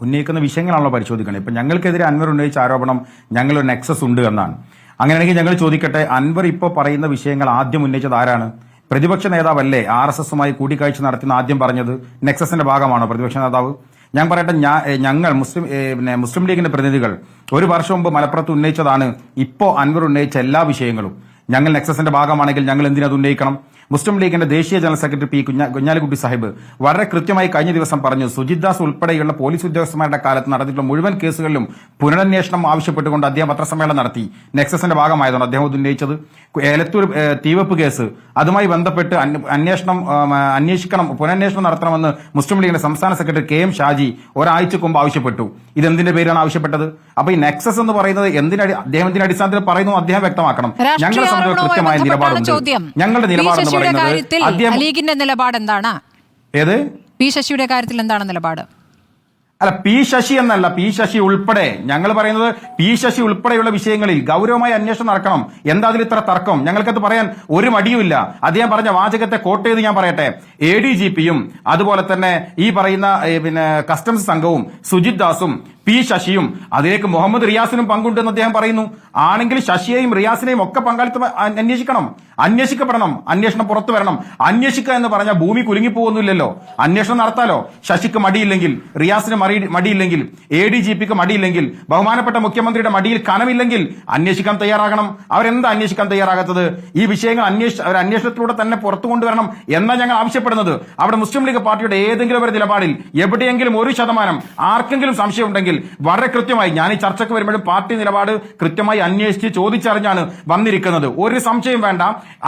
ഉന്നയിക്കുന്ന വിഷയങ്ങളാണല്ലോ പരിശോധിക്കുന്നത്. ഇപ്പൊ ഞങ്ങൾക്കെതിരെ അൻവർ ഉന്നയിച്ച ആരോപണം ഞങ്ങളൊരു നെക്സസ് ഉണ്ട് എന്നാണ്. അങ്ങനെയാണെങ്കിൽ ഞങ്ങൾ ചോദിക്കട്ടെ, അൻവർ ഇപ്പോൾ പറയുന്ന വിഷയങ്ങൾ ആദ്യം ഉന്നയിച്ചത് ആരാണ്? പ്രതിപക്ഷ നേതാവല്ലേ? RSSുമായി കൂടിക്കാഴ്ച നടത്തുന്ന ആദ്യം പറഞ്ഞത് നെക്സസിന്റെ ഭാഗമാണോ പ്രതിപക്ഷ നേതാവ്? ഞാൻ പറയട്ടെ, ഞങ്ങൾ മുസ്ലിം ലീഗിന്റെ പ്രതിനിധികൾ ഒരു വർഷം മുമ്പ് മലപ്പുറത്ത് ഉന്നയിച്ചതാണ് ഇപ്പോൾ അൻവർ ഉന്നയിച്ച എല്ലാ വിഷയങ്ങളും. ഞങ്ങൾ നെക്സസിന്റെ ഭാഗമാണെങ്കിൽ ഞങ്ങൾ എന്തിനത് ഉന്നയിക്കണം? മുസ്ലിം ലീഗിന്റെ ദേശീയ general secretary P Kunhalikutty Sahib വളരെ കൃത്യമായി കഴിഞ്ഞ ദിവസം പറഞ്ഞു, സുജിത് ദാസ് ഉൾപ്പെടെയുള്ള പോലീസ് ഉദ്യോഗസ്ഥന്മാരുടെ കാലത്ത് നടന്നിട്ടുള്ള മുഴുവൻ കേസുകളിലും പുനരന്വേഷണം ആവശ്യപ്പെട്ടുകൊണ്ട് അദ്ദേഹം പത്രസമ്മേളനം നടത്തി. നെക്സസിന്റെ ഭാഗമായതാണ് അദ്ദേഹം ഉന്നയിച്ചത്. ഏലത്തൂർ തീവെപ്പ് കേസ്, അതുമായി ബന്ധപ്പെട്ട് പുനരന്വേഷണം നടത്തണമെന്ന് മുസ്ലിം ലീഗിന്റെ സംസ്ഥാന സെക്രട്ടറി കെ എം ഷാജി ഒരാഴ്ചക്ക് മുമ്പ് ആവശ്യപ്പെട്ടു. ഇതെന്തിന്റെ പേരാണ് ആവശ്യപ്പെട്ടത്? അപ്പൊ ഈ നെക്സസ് എന്ന് പറയുന്നത് അദ്ദേഹത്തിന്റെ അടിസ്ഥാനത്തിൽ പറയുന്നു, അദ്ദേഹം വ്യക്തമാക്കണം. ഞങ്ങളുടെ സംബന്ധിച്ച് കൃത്യമായ നിലപാടുണ്ട്. ഞങ്ങളുടെ നിലപാടെന്ന് പറയുന്നത് ലീഗിന്റെ നിലപാട് എന്താണ്? ഏത് പി ശശിയുടെ കാര്യത്തിൽ എന്താണ് നിലപാട്? അല്ല, പി ശശി എന്നല്ല, പി ശശി ഉൾപ്പെടെ ഞങ്ങൾ പറയുന്നത് പി ശശി ഉൾപ്പെടെയുള്ള വിഷയങ്ങളിൽ ഗൗരവമായ അന്വേഷണം നടക്കണം. എന്താ അതിൽ ഇത്ര തർക്കം? ഞങ്ങൾക്കത് പറയാൻ ഒരു മടിയുമില്ല. അദ്ദേഹം പറഞ്ഞ വാചകത്തെ കോട്ട് ചെയ്ത് ഞാൻ പറയട്ടെ. ADGPയും അതുപോലെ തന്നെ ഈ പറയുന്ന കസ്റ്റംസ് സംഘവും സുജിത് ദാസും പി ശശിയും അതിലേക്ക് മുഹമ്മദ് റിയാസിനും പങ്കുണ്ടെന്ന് അദ്ദേഹം പറയുന്നു. ആണെങ്കിൽ ശശിയെയും റിയാസിനെയും ഒക്കെ പങ്കാളിത്തം അന്വേഷിക്കപ്പെടണം. അന്വേഷണം പുറത്തു വരണം. അന്വേഷിക്കുക എന്ന് പറഞ്ഞാൽ ഭൂമി കുലുങ്ങിപ്പോകുന്നില്ലല്ലോ. അന്വേഷണം നടത്താലോ. ശശിക്ക് മടിയില്ലെങ്കിൽ, റിയാസിന് മടിയില്ലെങ്കിൽ, ADGPക്ക് മടിയില്ലെങ്കിൽ, ബഹുമാനപ്പെട്ട മുഖ്യമന്ത്രിയുടെ മടിയിൽ കനമില്ലെങ്കിൽ അന്വേഷിക്കാൻ തയ്യാറാകണം. അവരെന്താ അന്വേഷിക്കാൻ തയ്യാറാകാത്തത്? ഈ വിഷയങ്ങൾ അന്വേഷണത്തിലൂടെ തന്നെ പുറത്തു കൊണ്ടുവരണം എന്നാ ഞങ്ങൾ ആവശ്യപ്പെടുന്നത്. അവിടെ മുസ്ലിം ലീഗ് പാർട്ടിയുടെ ഏതെങ്കിലും ഒരു നിലപാടിൽ എവിടെയെങ്കിലും 1% ആർക്കെങ്കിലും സംശയം ഉണ്ടെങ്കിൽ വളരെ കൃത്യമായി, ഞാൻ ഈ ചർച്ചയ്ക്ക് വരുമ്പോഴും പാർട്ടി നിലപാട് കൃത്യമായി അന്വേഷിച്ച് ചോദിച്ചറിഞ്ഞാണ് വന്നിരിക്കുന്നത്. ഒരു സംശയം വേണ്ട.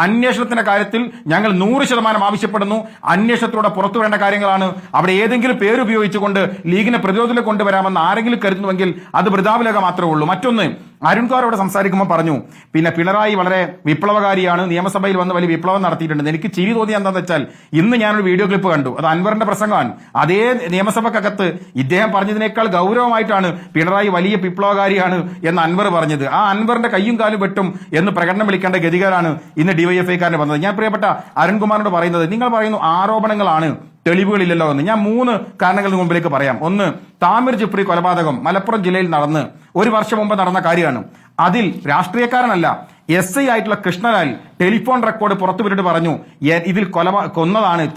അന്വേഷണത്തിന്റെ കാര്യത്തിൽ ഞങ്ങൾ 100% ആവശ്യപ്പെടുന്നു. അന്വേഷണത്തിലൂടെ പുറത്തു വരേണ്ട കാര്യങ്ങളാണ്. അവിടെ ഏതെങ്കിലും പേരുപയോഗിച്ചുകൊണ്ട് ലീഗിനെ പ്രതിരോധത്തിൽ കൊണ്ടുവരാമെന്ന് ആരെങ്കിലും കരുതുന്നുവെങ്കിൽ അത് വൃഥാവിലേഖ മാത്രമേ ഉള്ളൂ. മറ്റൊന്ന്, അരുൺകുമാർ അവിടെ സംസാരിക്കുമ്പോൾ പറഞ്ഞു, പിന്നെ പിണറായി വളരെ വിപ്ലവകാരിയാണ്, നിയമസഭയിൽ വന്ന് വലിയ വിപ്ലവം നടത്തിയിട്ടുണ്ട്. എനിക്ക് ചിരി തോന്നി എന്താണെന്ന് വെച്ചാൽ, ഇന്ന് ഞാനൊരു വീഡിയോ ക്ലിപ്പ് കണ്ടു. അത് അൻവറിന്റെ പ്രസംഗമാണ്. അതേ നിയമസഭക്കകത്ത് ഇദ്ദേഹം പറഞ്ഞതിനേക്കാൾ ഗൗരവമായിട്ടാണ് പിണറായി വലിയ വിപ്ലവകാരിയാണ് എന്ന് അൻവർ പറഞ്ഞത്. ആ അൻവറിന്റെ കയ്യും കാലും വെട്ടും എന്ന് പ്രകടനം വിളിക്കേണ്ട ഗതികാരാണ് ഇന്ന് ഡിവൈഎഫ്ഐക്കാരന് വന്നത്. ഞാൻ പ്രിയപ്പെട്ട അരുൺകുമാറിനോട് പറയുന്നത്, നിങ്ങൾ പറയുന്നു ആരോപണങ്ങളാണ്, തെളിവുകളില്ലല്ലോ എന്ന്. ഞാൻ 3 കാരണങ്ങൾക്ക് മുമ്പിലേക്ക് പറയാം. ഒന്ന്, താമിർ ജിഫ്രി കൊലപാതകം മലപ്പുറം ജില്ലയിൽ നടന്ന് 1 വർഷം മുമ്പ് നടന്ന കാര്യമാണ്. അതിൽ രാഷ്ട്രീയക്കാരനല്ല, SI ആയിട്ടുള്ള കൃഷ്ണലാൽ ടെലിഫോൺ റെക്കോർഡ് പുറത്തുവിട്ടിട്ട് പറഞ്ഞു, ഇതിൽ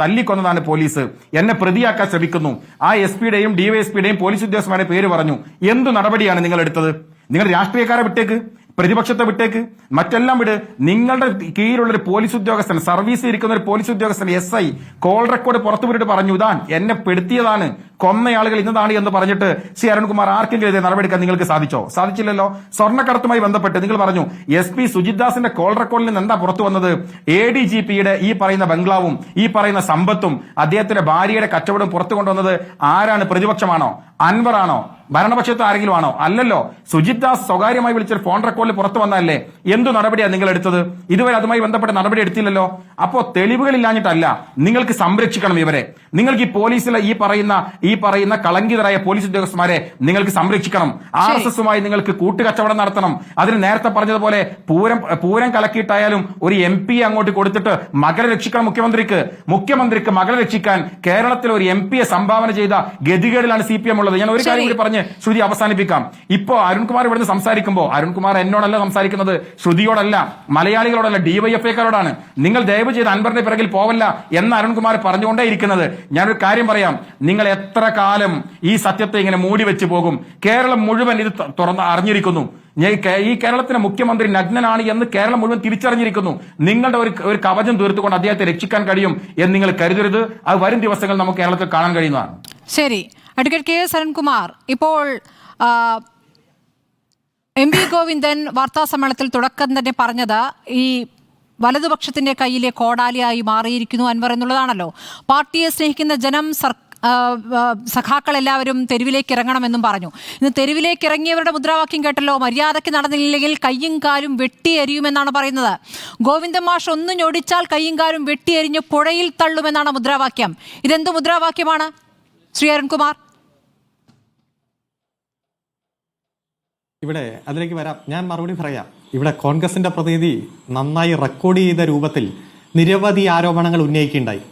തല്ലിക്കൊന്നതാണ് പോലീസ്, എന്നെ പ്രതിയാക്കാൻ ശ്രമിക്കുന്നു. ആ SP-യുടെയും DYSP-യുടെയും പോലീസ് ഉദ്യോഗസ്ഥന്മാരുടെ പേര് പറഞ്ഞു. എന്ത് നടപടിയാണ് നിങ്ങൾ എടുത്തത്? നിങ്ങൾ രാഷ്ട്രീയക്കാരെ വിട്ടേക്ക്, പ്രതിപക്ഷത്തെ വിട്ടേക്ക്, മറ്റെല്ലാം വിട്. നിങ്ങളുടെ കീഴിലുള്ള ഒരു പോലീസ് ഉദ്യോഗസ്ഥൻ, സർവീസിൽ ഇരിക്കുന്ന ഒരു പോലീസ് ഉദ്യോഗസ്ഥൻ SI കോൾ റെക്കോർഡ് പുറത്തുവിട്ടിട്ട് പറഞ്ഞു, ഇതാ എന്നെ പെടുത്തിയതാണ്, കൊന്നയാളുകൾ ഇന്നതാണ് എന്ന് പറഞ്ഞിട്ട് അരുൺകുമാർ ആർക്കെങ്കിലും ഇതേ നടപടിയെടുക്കാൻ നിങ്ങൾക്ക് സാധിച്ചോ? സാധിച്ചില്ലല്ലോ. സ്വർണ്ണക്കടത്തുമായി ബന്ധപ്പെട്ട് നിങ്ങൾ പറഞ്ഞു SP സുജിത് ദാസിന്റെ കോൾ റെക്കോർഡിൽ നിന്ന് എന്താ പുറത്തു വന്നത്? ADGPയുടെ ഈ പറയുന്ന ബംഗ്ലാവും ഈ പറയുന്ന സമ്പത്തും അദ്ദേഹത്തിന്റെ ഭാര്യയുടെ കച്ചവടവും പുറത്തു കൊണ്ടുവന്നത് ആരാണ്? പ്രതിപക്ഷമാണോ? അൻവറാണോ? ഭരണപക്ഷത്ത് ആരെങ്കിലും ആണോ? അല്ലല്ലോ. സുജിത് ദാസ് സ്വകാര്യമായി വിളിച്ചൊരു ഫോൺ റെക്കോർഡിൽ പുറത്തു വന്നതല്ലേ? എന്തു നടപടിയാണ് നിങ്ങൾ എടുത്തത്? ഇതുവരെ അതുമായി ബന്ധപ്പെട്ട നടപടി എടുത്തില്ലല്ലോ. അപ്പോ തെളിവുകളില്ലാഞ്ഞിട്ടല്ല, നിങ്ങൾക്ക് സംരക്ഷിക്കണം ഇവരെ. നിങ്ങൾക്ക് ഈ പോലീസിലെ ഈ പറയുന്ന കളങ്കിതരായ പോലീസ് ഉദ്യോഗസ്ഥന്മാരെ നിങ്ങൾക്ക് സംരക്ഷിക്കണം. RSSുമായി നിങ്ങൾക്ക് കൂട്ടുകച്ചവടം നടത്തണം. അതിന് നേരത്തെ പറഞ്ഞതുപോലെ പൂരം കലക്കിയിട്ടായാലും ഒരു MP അങ്ങോട്ട് കൊടുത്തിട്ട് മകളെ രക്ഷിക്കണം. മുഖ്യമന്ത്രിക്ക് മകളെ രക്ഷിക്കാൻ കേരളത്തിൽ ഒരു MP സംഭാവന ചെയ്ത ഗതികേടിലാണ് CPM ഉള്ളത്. ഞാൻ ഒരു കാര്യം കൂടി പറഞ്ഞ് ശ്രുതി അവസാനിപ്പിക്കാം. ഇപ്പോ അരുൺകുമാർ ഇവിടുന്ന് സംസാരിക്കുമ്പോൾ, അരുൺകുമാർ എന്നോടല്ല സംസാരിക്കുന്നത്, ശ്രുതിയോടല്ല, മലയാളികളോടല്ല, DYFIക്കാരോടാണ്. നിങ്ങൾ ദയവ് ചെയ്ത് അൻവറിന്റെ പിറകിൽ പോവല്ല എന്ന് അരുൺകുമാർ പറഞ്ഞുകൊണ്ടേ ഇരിക്കുന്നത്. ഞാനൊരു കാര്യം പറയാം, നിങ്ങൾ എത്ര കാലം ഈ സത്യത്തെ ഇങ്ങനെ മൂടി വെച്ച് പോകും? കേരളം മുഴുവൻ ഇത് അറിഞ്ഞിരിക്കുന്നു. ഈ കേരളത്തിലെ മുഖ്യമന്ത്രി നഗ്നനാണ് എന്ന് കേരളം മുഴുവൻ തിരിച്ചറിഞ്ഞിരിക്കുന്നു. നിങ്ങളുടെ ഒരു കവചം തീർത്തുകൊണ്ട് അദ്ദേഹത്തെ രക്ഷിക്കാൻ കഴിയും എന്ന് നിങ്ങൾ കരുതരുത്. അത് വരും ദിവസങ്ങൾ നമുക്ക് കേരളത്തിൽ കാണാൻ കഴിയുന്നതാണ്. ശരി, അഡ്വക്കേറ്റ് KS അരുൺകുമാർ, ഇപ്പോൾ MP ഗോവിന്ദൻ വാർത്താസമ്മേളനത്തിൽ തുടക്കം തന്നെ പറഞ്ഞത് ഈ വലതുപക്ഷത്തിന്റെ കയ്യിലെ കോടാലിയായി മാറിയിരിക്കുന്നു അൻവർ എന്നുള്ളതാണല്ലോ. പാർട്ടിയെ സ്നേഹിക്കുന്ന ജനം, സഖാക്കൾ എല്ലാവരും തെരുവിലേക്ക് ഇറങ്ങണമെന്നും പറഞ്ഞു. ഇന്ന് തെരുവിലേക്ക് ഇറങ്ങിയവരുടെ മുദ്രാവാക്യം കേട്ടല്ലോ, മര്യാദയ്ക്ക് നടന്നില്ലെങ്കിൽ കയ്യും കാലും വെട്ടിയെരിയുമെന്നാണ് പറയുന്നത്. ഗോവിന്ദൻ മാഷ് ഒന്ന് ഞൊടിച്ചാൽ കയ്യും കാലും വെട്ടിയെരിഞ്ഞ് പുഴയിൽ തള്ളുമെന്നാണ് മുദ്രാവാക്യം. ഇതെന്ത് മുദ്രാവാക്യമാണ് ശ്രീ അരുൺകുമാർ? ഇവിടെ അതിലേക്ക് വരാം, ഞാൻ മറുപടി പറയാം. ഇവിടെ കോൺഗ്രസിന്റെ പ്രതിനിധി നന്നായി റെക്കോർഡ് ചെയ്ത രൂപത്തിൽ നിരവധി ആരോപണങ്ങൾ ഉന്നയിക്കുകയുണ്ടായി.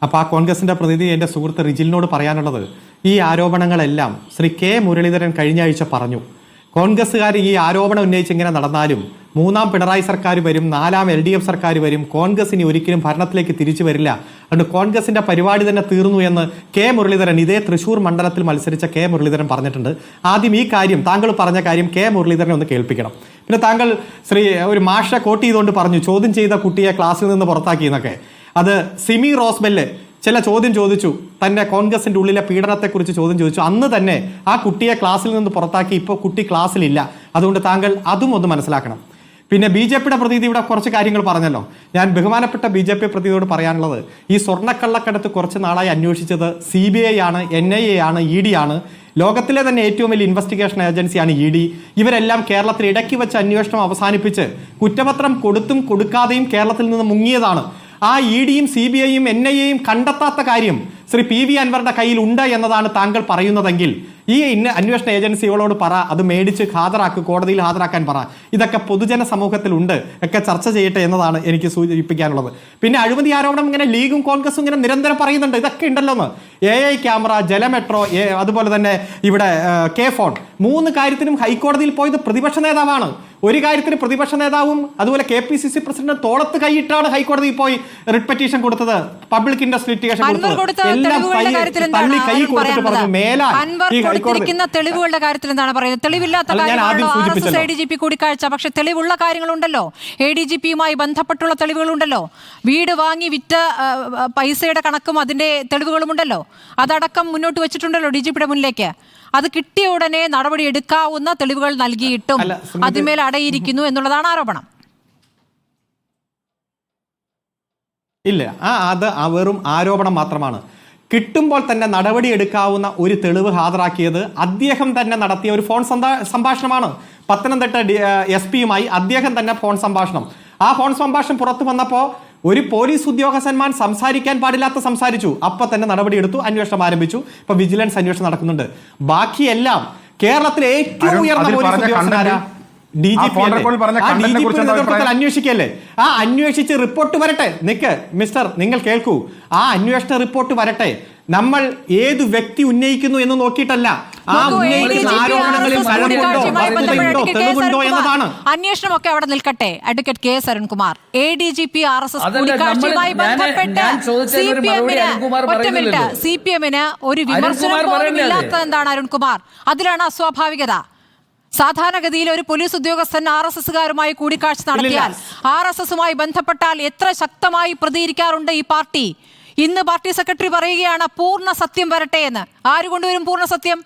അപ്പോൾ ആ കോൺഗ്രസിന്റെ പ്രതിനിധി എൻ്റെ സുഹൃത്ത് റിജിലിനോട് പറയാനുള്ളത്, ഈ ആരോപണങ്ങളെല്ലാം ശ്രീ K മുരളീധരൻ കഴിഞ്ഞ ആഴ്ച പറഞ്ഞു. കോൺഗ്രസ്സുകാർ ഈ ആരോപണം ഉന്നയിച്ച് ഇങ്ങനെ നടന്നാലും 3ാം പിണറായി സർക്കാർ വരും, 4ാം LDF സർക്കാർ വരും, കോൺഗ്രസ് ഇനി ഒരിക്കലും ഭരണത്തിലേക്ക് തിരിച്ചു വരില്ല, അതുകൊണ്ട് കോൺഗ്രസിന്റെ പരിപാടി തന്നെ തീർന്നു എന്ന് K മുരളീധരൻ, ഇതേ തൃശൂർ മണ്ഡലത്തിൽ മത്സരിച്ച K മുരളീധരൻ പറഞ്ഞിട്ടുണ്ട്. ആദ്യം ഈ കാര്യം, താങ്കൾ പറഞ്ഞ കാര്യം K മുരളീധരനെ ഒന്ന് കേൾപ്പിക്കണം. പിന്നെ താങ്കൾ ഒരു മാഷ കോട്ട് ചെയ്തുകൊണ്ട് പറഞ്ഞു, ചോദ്യം ചെയ്ത കുട്ടിയെ ക്ലാസ്സിൽ നിന്ന് പുറത്താക്കി എന്നൊക്കെ. അത് സിമി റോസ്ബെല്ല് ചില ചോദ്യം ചോദിച്ചു, തന്റെ കോൺഗ്രസിന്റെ ഉള്ളിലെ പീഡനത്തെക്കുറിച്ച് ചോദ്യം ചോദിച്ചു. അന്ന് തന്നെ ആ കുട്ടിയെ ക്ലാസ്സിൽ നിന്ന് പുറത്താക്കി. ഇപ്പോൾ കുട്ടി ക്ലാസ്സിലില്ല. അതുകൊണ്ട് താങ്കൾ അതും ഒന്ന് മനസ്സിലാക്കണം. പിന്നെ ബി ജെ പിയുടെ പ്രതിനിധി ഇവിടെ കുറച്ച് കാര്യങ്ങൾ പറഞ്ഞല്ലോ. ഞാൻ ബഹുമാനപ്പെട്ട ബി ജെ പി പ്രതിനിധിയോട് പറയാനുള്ളത്, ഈ സ്വർണ്ണക്കള്ളക്കടത്ത് കുറച്ച് നാളായി അന്വേഷിച്ചത് CBI ആണ്, NIA ആണ്, ED ആണ്. ലോകത്തിലെ തന്നെ ഏറ്റവും വലിയ ഇൻവെസ്റ്റിഗേഷൻ ഏജൻസിയാണ് ED. ഇവരെല്ലാം കേരളത്തിൽ ഇടയ്ക്ക് വെച്ച് അന്വേഷണം അവസാനിപ്പിച്ച് കുറ്റപത്രം കൊടുത്തും കൊടുക്കാതെയും കേരളത്തിൽ നിന്ന് മുങ്ങിയതാണ്. ആ EDയും CBIയും NIAയും കണ്ടെത്താത്ത കാര്യം ശ്രീ PV അൻവറിന്റെ കയ്യിൽ ഉണ്ട് എന്നതാണ് താങ്കൾ പറയുന്നതെങ്കിൽ ഈ അന്വേഷണ ഏജൻസികളോട് പറ, അത് മേടിച്ച് ഹാജരാക്കുക, കോടതിയിൽ ഹാജരാക്കാൻ പറ. ഇതൊക്കെ പൊതുജന സമൂഹത്തിലുണ്ട്, ഒക്കെ ചർച്ച ചെയ്യട്ടെ എന്നതാണ് എനിക്ക് സൂചിപ്പിക്കാനുള്ളത്. പിന്നെ അഴിമതി ആരോപണം ഇങ്ങനെ ലീഗും കോൺഗ്രസും ഇങ്ങനെ നിരന്തരം പറയുന്നുണ്ട്. ഇതൊക്കെ ഉണ്ടല്ലോ എന്ന്. AI ക്യാമറ, ജലമെട്രോ, അതുപോലെ തന്നെ ഇവിടെ K-ഫോൺ, 3 കാര്യത്തിനും ഹൈക്കോടതിയിൽ പോയത് പ്രതിപക്ഷ നേതാവാണ്. ഒരു കാര്യത്തിന് പ്രതിപക്ഷ നേതാവും അതുപോലെ KPCC പ്രസിഡന്റ് തോളത്ത് കൈയിട്ടാണ് ഹൈക്കോടതിയിൽ പോയി റിട്ട് പെറ്റീഷൻ കൊടുത്തത്, പബ്ലിക് ഇൻട്രസ്റ്റ് ലിറ്റിഗേഷൻ കൊടുത്തത്. എല്ലാം തള്ളി കൈ കൊടുത്തിട്ട് പറഞ്ഞു മേലാൽ ഈ തെളിവുകളുടെ കാര്യത്തിൽ എന്താണ് പറയുന്നത്? തെളിവില്ലാത്ത കാര്യങ്ങളാണല്ലോ RSS ADGP കൂടിക്കാഴ്ച. പക്ഷെ തെളിവുള്ള കാര്യങ്ങളുണ്ടല്ലോ, ADGPയുമായി ബന്ധപ്പെട്ടുള്ള തെളിവുകളുണ്ടല്ലോ. വീട് വാങ്ങി വിറ്റ പൈസയുടെ കണക്കും അതിന്റെ തെളിവുകളുമുണ്ടല്ലോ. അതടക്കം മുന്നോട്ട് വെച്ചിട്ടുണ്ടല്ലോ DGPയുടെ മുന്നിലേക്ക്. അത് കിട്ടിയ ഉടനെ നടപടി എടുക്കാവുന്ന തെളിവുകൾ നൽകിയിട്ടും അതിന്മേൽ അടയിരിക്കുന്നു എന്നുള്ളതാണ് ആരോപണം. ഇല്ല, അത് വെറും ആരോപണം മാത്രമാണ്. കിട്ടുമ്പോൾ തന്നെ നടപടി എടുക്കാവുന്ന ഒരു തെളിവ് ഹാജരാക്കിയത് അദ്ദേഹം തന്നെ നടത്തിയ ഒരു ഫോൺ സംഭാഷണമാണ്. പത്തനംതിട്ട SP-യുമായി അദ്ദേഹം തന്നെ ഫോൺ സംഭാഷണം. ആ ഫോൺ സംഭാഷണം പുറത്തു വന്നപ്പോൾ ഒരു പോലീസ് ഉദ്യോഗസ്ഥന്മാർ സംസാരിക്കാൻ പാടില്ലാത്ത സംസാരിച്ചു. അപ്പൊ തന്നെ നടപടി എടുത്തു, അന്വേഷണം ആരംഭിച്ചു. ഇപ്പൊ വിജിലൻസ് അന്വേഷണം നടക്കുന്നുണ്ട്. ബാക്കിയെല്ലാം കേരളത്തിലെ ഏറ്റവും ഉയർന്ന പോലീസ് ഉദ്യോഗസ്ഥനാരാ? DGP നേതൃത്വത്തിൽ അന്വേഷിക്കല്ലേ? ആ അന്വേഷിച്ച് റിപ്പോർട്ട് വരട്ടെ. മിസ്റ്റർ, നിങ്ങൾ കേൾക്കൂ. ആ അന്വേഷണ റിപ്പോർട്ട് വരട്ടെ. നമ്മൾ ഏത് വ്യക്തി ഉന്നയിക്കുന്നു എന്ന് നോക്കിയിട്ടല്ല, ആ ഉന്നയിക്കുന്ന ആരോപണങ്ങളിൽ തെളിവുണ്ടോ എന്നതാണ്. അന്വേഷണമൊക്കെ അവിടെ നിൽക്കട്ടെ. Advocate K. S. Arunkumar, ADGP RSS കൂടിക്കാഴ്ചയുമായി ബന്ധപ്പെട്ട് CPM-ന് ഒരു വിമർശനം പോലും ഇല്ലാത്തത് എന്താണ് അരുൺകുമാർ? അതിലാണ് അസ്വാഭാവികത. സാധാരണഗതിയിൽ ഒരു പോലീസ് ഉദ്യോഗസ്ഥൻ RSSകാരുമായി കൂടിക്കാഴ്ച നടത്തിയാൽ, RSSുമായി ബന്ധപ്പെട്ടാൽ എത്ര ശക്തമായി പ്രതികരിക്കാറുണ്ട് ഈ പാർട്ടി. ഇന്ന് പാർട്ടി സെക്രട്ടറി പറയുകയാണ് പൂർണ്ണ സത്യം വരട്ടെ എന്ന്. ആര് കൊണ്ടുവരും പൂർണ്ണ സത്യം?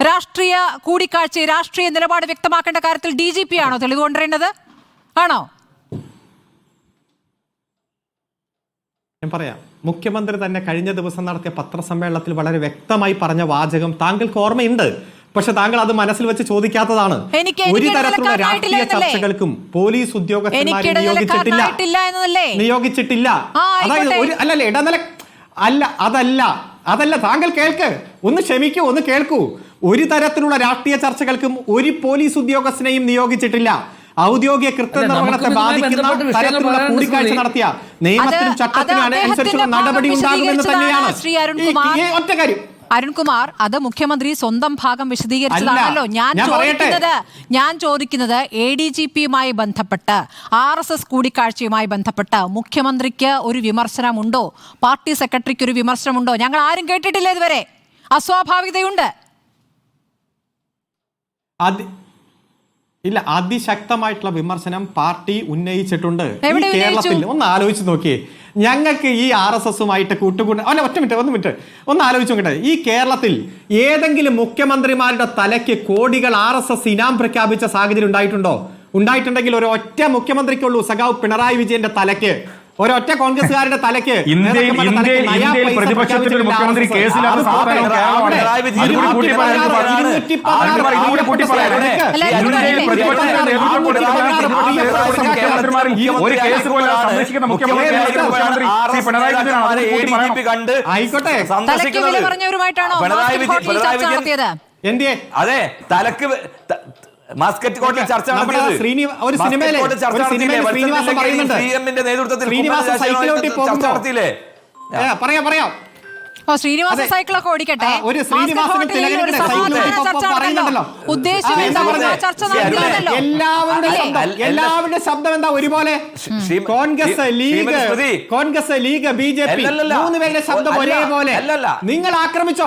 രാഷ്ട്രീയ കൂടിക്കാഴ്ച, രാഷ്ട്രീയ നിലപാട് വ്യക്തമാക്കേണ്ട കാര്യത്തിൽ DGP ആണോ തെളിവ് കൊണ്ടുവരേണ്ടത്? ആണോ? ഞാൻ പറയാം. മുഖ്യമന്ത്രി തന്നെ കഴിഞ്ഞ ദിവസം നടത്തിയ പത്രസമ്മേളനത്തിൽ വളരെ വ്യക്തമായി പറഞ്ഞ വാചകം താങ്കൾക്ക് ഓർമ്മയുണ്ട്. പക്ഷെ താങ്കൾ അത് മനസ്സിൽ വെച്ച് ചോദിക്കാത്തതാണ്. ഒരു തരത്തിലുള്ള രാഷ്ട്രീയ ചർച്ചകൾക്കും പോലീസ് ഉദ്യോഗസ്ഥന്മാരെ നിയോഗിച്ചിട്ടില്ല. അതായത് ഇടനില അതല്ല. താങ്കൾ കേൾക്ക്, ഒന്ന് ക്ഷമിക്കൂ, ഒന്ന് കേൾക്കൂ. ഒരു തരത്തിലുള്ള രാഷ്ട്രീയ ചർച്ചകൾക്കും ഒരു പോലീസ് ഉദ്യോഗസ്ഥനെയും നിയോഗിച്ചിട്ടില്ല. ഔദ്യോഗിക കൃത്യനിർവഹണത്തെ ബാധിക്കുന്ന തരത്തിലുള്ള കൂടിക്കാഴ്ച നടത്തിയ നിയമത്തിനും ചട്ടത്തിനും അനുസരിച്ചുള്ള നടപടി ഉണ്ടാകുമെന്ന് തന്നെയാണ് ഒറ്റ കാര്യം. അരുൺകുമാർ, അത് മുഖ്യമന്ത്രി സ്വന്തം ഭാഗം വിശദീകരിച്ചതാണല്ലോ. ഞാൻ ചോദിക്കുന്നത് ADGPയുമായി ബന്ധപ്പെട്ട്, RSS കൂടിക്കാഴ്ചയുമായി ബന്ധപ്പെട്ട് മുഖ്യമന്ത്രിക്ക് ഒരു വിമർശനമുണ്ടോ? പാർട്ടി സെക്രട്ടറിക്ക് ഒരു വിമർശനമുണ്ടോ? ഞങ്ങൾ ആരും കേട്ടിട്ടില്ല ഇതുവരെ. അസ്വാഭാവികതയുണ്ട്. ഇല്ല, അതിശക്തമായിട്ടുള്ള വിമർശനം പാർട്ടി ഉന്നയിച്ചിട്ടുണ്ട് ഈ കേരളത്തിൽ. ഒന്ന് ആലോചിച്ച് നോക്കിയേ. ഞങ്ങൾക്ക് ഈ RSSുമായിട്ട് ഒറ്റ മിനിറ്റ് ഒന്ന് ആലോചിച്ച് നോക്കട്ടെ. ഈ കേരളത്തിൽ ഏതെങ്കിലും മുഖ്യമന്ത്രിമാരുടെ തലയ്ക്ക് കോടികൾ RSS ഇനാം പ്രഖ്യാപിച്ച സാഹചര്യം ഉണ്ടായിട്ടുണ്ടെങ്കിൽ ഒരു ഒറ്റ മുഖ്യമന്ത്രിക്കുള്ളൂ, സഖാവ് പിണറായി വിജയന്റെ തലയ്ക്ക്. ഒരൊറ്റ കോൺഗ്രസ്സുകാരുടെ തലയ്ക്ക് പ്രതിപക്ഷത്തിന്റെ മുഖ്യമന്ത്രി കേസിലാണ്. ആയിക്കോട്ടെ, അതെ, തലക്ക് മാസ്കറ്റ് കോർട്ടിൽ ചർച്ച ഒരു സിനിമയിലെ ശ്രീനിവാസൻ പറയുന്നുണ്ട്, CM-ന്റെ നേതൃത്വത്തിൽ ശ്രീനിവാസൻ സൈക്കിളോട്ടി പോകുമ്പോ പറയാം ശ്രീനിവാസ അതെ. സൈക്കിളൊക്കെ ഓടിക്കട്ടെ. ഒരു ശ്രീനിവാസനും മാസ്ക് തിലകനും ഒരു കൂടെ സമാധാന സൈക്കിൾ ഓടിക്കുമ്പോൾ ചർച്ച പറയുന്നുണ്ടല്ലോ. ഉദ്ദേശം ആ, എന്താണെന്ന് പറഞ്ഞേ. ചർച്ച നടത്തുന്നുണ്ടല്ലോ. എല്ലാവരുടെ ശബ്ദം എന്താ ഒരുപോലെ? Congress league B J P മൂന്ന് പേരുടെ ശബ്ദം ഒരേപോലെ. നിങ്ങൾ ആക്രമിച്ചോ?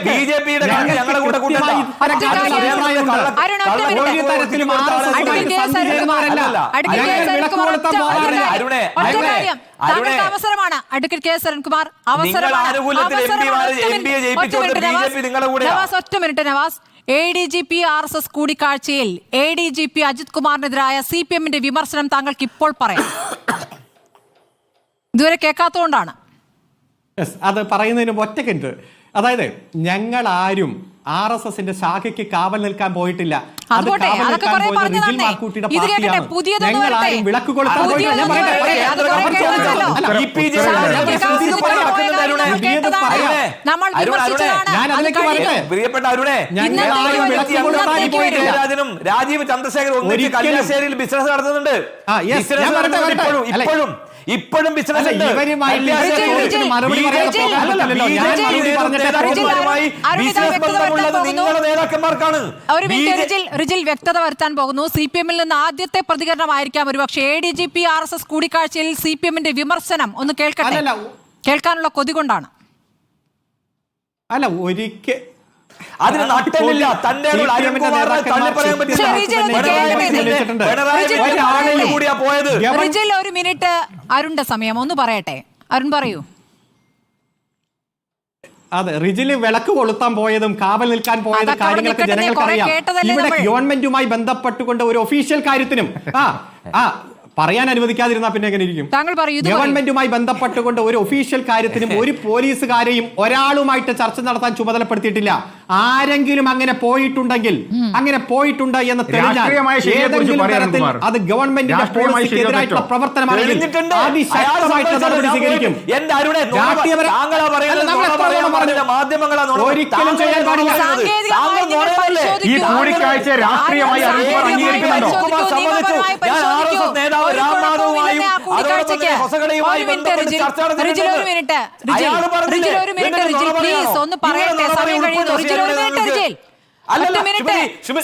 ബിജെപിയുടെ ഞങ്ങളുടെ കൂടെ അവസരമാണ് അഡ്വക്കേറ്റ് കെ സരൺകുമാർ, ഒറ്റ മിനിറ്റ് നവാസ്. ADGP RSS കൂടിക്കാഴ്ചയിൽ ADGP അജിത് കുമാറിനെതിരായ CPM-ന്റെ വിമർശനം താങ്കൾക്ക് ഇപ്പോൾ പറയാം. ഇതുവരെ കേൾക്കാത്തതുകൊണ്ടാണ്. അത് പറയുന്നതിന് ഒറ്റക്കുണ്ട്. അതായത് ഞങ്ങൾ ആരും RSSന്റെ ശാഖയ്ക്ക് കാവൽ നിൽക്കാൻ പോയിട്ടില്ല. ഞങ്ങൾ ആരും വിളക്ക് കൊളുത്താൻ പോയിട്ടില്ല. പ്രിയപ്പെട്ട അരുണേ, രാജീവ് ചന്ദ്രശേഖർ ഒന്നിച്ച് കല്യാശ്ശേരിയിൽ ബിസിനസ് നടത്തുന്നുണ്ട്. ഇപ്പോഴും ബിസിനസ് നിങ്ങളുടെ നേതാക്കന്മാർക്കാണ്. റിജിൽ വ്യക്തത വരുത്താൻ പോകുന്നു. CPM-ൽ നിന്ന് ആദ്യത്തെ പ്രതികരണമായിരിക്കാം ഒരുപക്ഷെ ADGP RSS കൂടിക്കാഴ്ചയിൽ CPM-ന്റെ വിമർശനം. ഒന്ന് കേൾക്കട്ടെ, കേൾക്കാനുള്ള കൊതി കൊണ്ടാണ്. അല്ല ഒരിക്കൽ അതിന് നട്ടമില്ല. തന്റെ റിജിൽ ഒരു മിനിറ്റ് അരുണിന്റെ സമയം ഒന്ന് പറയട്ടെ. അരുൺ പറയൂ. അതെ, റിജില് വിളക്ക് കൊളുത്താൻ പോയതും കാവൽ നിൽക്കാൻ പോയതും കാര്യങ്ങളൊക്കെ ജനങ്ങൾക്കറിയാം. ഇവിടെ ഗവൺമെന്റുമായി ബന്ധപ്പെട്ടുകൊണ്ട് ഒരു ഒഫീഷ്യൽ കാര്യത്തിനും പറയാൻ അനുവദിക്കാതിരുന്നാ പിന്നെ എങ്ങനെ ഇരിക്കും? ഗവൺമെന്റുമായി ബന്ധപ്പെട്ടുകൊണ്ട് ഒരു ഒഫീഷ്യൽ കാര്യത്തിനും ഒരു പോലീസുകാരെയും ഒരാളുമായിട്ട് ചർച്ച നടത്താൻ ചുമതലപ്പെടുത്തിയിട്ടില്ല. ആരെങ്കിലും അങ്ങനെ പോയിട്ടുണ്ടെങ്കിൽ എന്ന് തെളിഞ്ഞാൽ ഏതെങ്കിലും തരത്തിൽ അത് ഗവൺമെന്റിന്റെ പോളിസിക്കെതിരായിട്ടുള്ള പ്രവർത്തനമാണെങ്കിൽ അതിശക്തമായിട്ട് നടപടി സ്വീകരിക്കും. ഒരിക്കലും ചെയ്യാൻ പാടില്ല. ഈ കൂടിക്കാഴ്ച രാഷ്ട്രീയമായി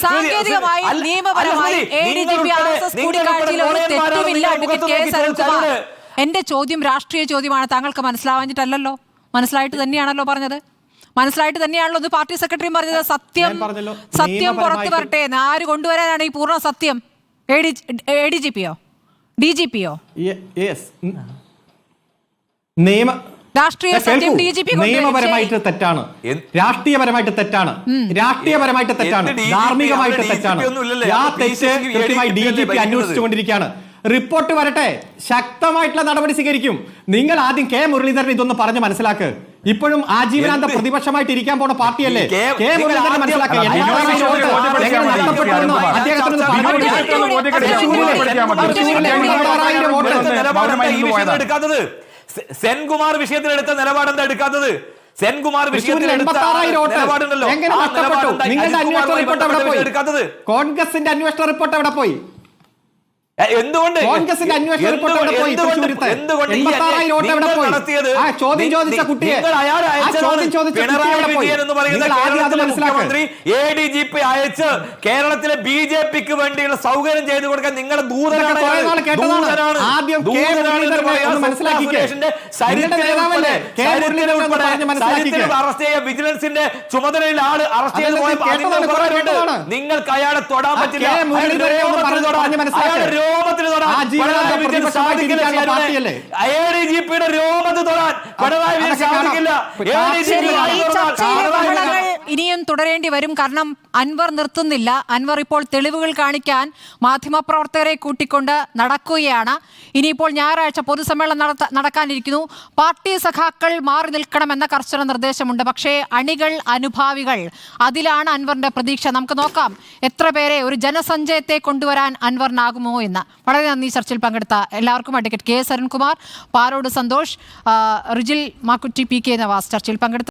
സാങ്കേതികമായി നിയമപരമായി ADGP RSS കൂടിക്കാഴ്ചയിൽ ഒരു തെറ്റുമില്ല. എന്റെ ചോദ്യം രാഷ്ട്രീയ ചോദ്യമാണ്. താങ്കൾക്ക് മനസ്സിലാവാഞ്ഞിട്ടല്ലോ, മനസ്സിലായിട്ട് തന്നെയാണല്ലോ പറഞ്ഞത്. മനസ്സിലായിട്ട് തന്നെയാണല്ലോ ഒന്ന് പാർട്ടി സെക്രട്ടറിയും പറഞ്ഞത്. സത്യം പുറത്തു വരട്ടെ. ആര് കൊണ്ടുവരാനാണ് ഈ പൂർണ്ണ സത്യം? ADGP-യോ DGP-യോ? നിയമപരമായിട്ട് തെറ്റാണ്, രാഷ്ട്രീയപരമായിട്ട് തെറ്റാണ്, ധാർമ്മികമായിട്ട് തെറ്റാണ്. ആ തെറ്റ് കൃത്യമായി DGP അന്വേഷിച്ചുകൊണ്ടിരിക്കുകയാണ്. റിപ്പോർട്ട് വരട്ടെ, ശക്തമായിട്ടുള്ള നടപടി സ്വീകരിക്കും. നിങ്ങൾ ആദ്യം കെ മുരളീധരൻ ഇതൊന്ന് പറഞ്ഞ് മനസ്സിലാക്ക്. ഇപ്പോഴും ആജീവനാന്ത പ്രതിപക്ഷമായിട്ട് ഇരിക്കാൻ പോണ പാർട്ടിയല്ലേ കെ മുരളീധരൻ? മനസ്സിലാക്കുക. സെൻകുമാർ വിഷയത്തിൽ എടുത്ത നിലപാടെന്താ എടുക്കാത്തത്? സെൻകുമാർ വിഷയത്തിൽ നിലപാടുണ്ടല്ലോ. നിങ്ങളുടെ അന്വേഷണ റിപ്പോർട്ട് എവിടെ പോയി? കോൺഗ്രസിന്റെ അന്വേഷണ റിപ്പോർട്ട് എവിടെ പോയി? എന്തുകൊണ്ട് കോൺഗ്രസിന്റെ അന്വേഷണ റിപ്പോർട്ട് എവിടെ പോയി? ചോദ്യം ചോദിച്ച കുട്ടിയെ ADGP അയച്ച് കേരളത്തിലെ BJPക്ക് വേണ്ടിയുള്ള സൗകര്യം ചെയ്തു കൊടുക്കാൻ നിങ്ങളുടെ ദൂതനാണ്. അറസ്റ്റ് ചെയ്യാൻ വിജിലൻസിന്റെ ചുമതലയിൽ ആള് അറസ്റ്റ് ചെയ്ത് പോയപ്പോൾ നിങ്ങൾക്ക് അയാളെ തൊടാൻ പറ്റില്ല. ഇനിയും തുടരേണ്ടി വരും. കാരണം അൻവർ നിർത്തുന്നില്ല. അൻവർ ഇപ്പോൾ തെളിവുകൾ കാണിക്കാൻ മാധ്യമപ്രവർത്തകരെ കൂട്ടിക്കൊണ്ട് നടക്കുകയാണ്. ഇനിയിപ്പോൾ ഞായറാഴ്ച പൊതുസമ്മേളനം നടക്കാനിരിക്കുന്നു. പാർട്ടി സഖാക്കൾ മാറി നിൽക്കണമെന്ന കർശന നിർദ്ദേശമുണ്ട്. പക്ഷേ അണികൾ, അനുഭാവികൾ, അതിലാണ് അൻവറിന്റെ പ്രതീക്ഷ. നമുക്ക് നോക്കാം എത്ര പേരെ ഒരു ജനസഞ്ചയത്തെ കൊണ്ടുവരാൻ അൻവറിനാകുമോ എന്ന്. വളരെ നന്ദി ചർച്ചയിൽ പങ്കെടുത്ത എല്ലാവർക്കും. Advocate K Sarankumar, Parode Santhosh, Rijil Makkutty, PK Navas ചർച്ചയിൽ പങ്കെടുത്ത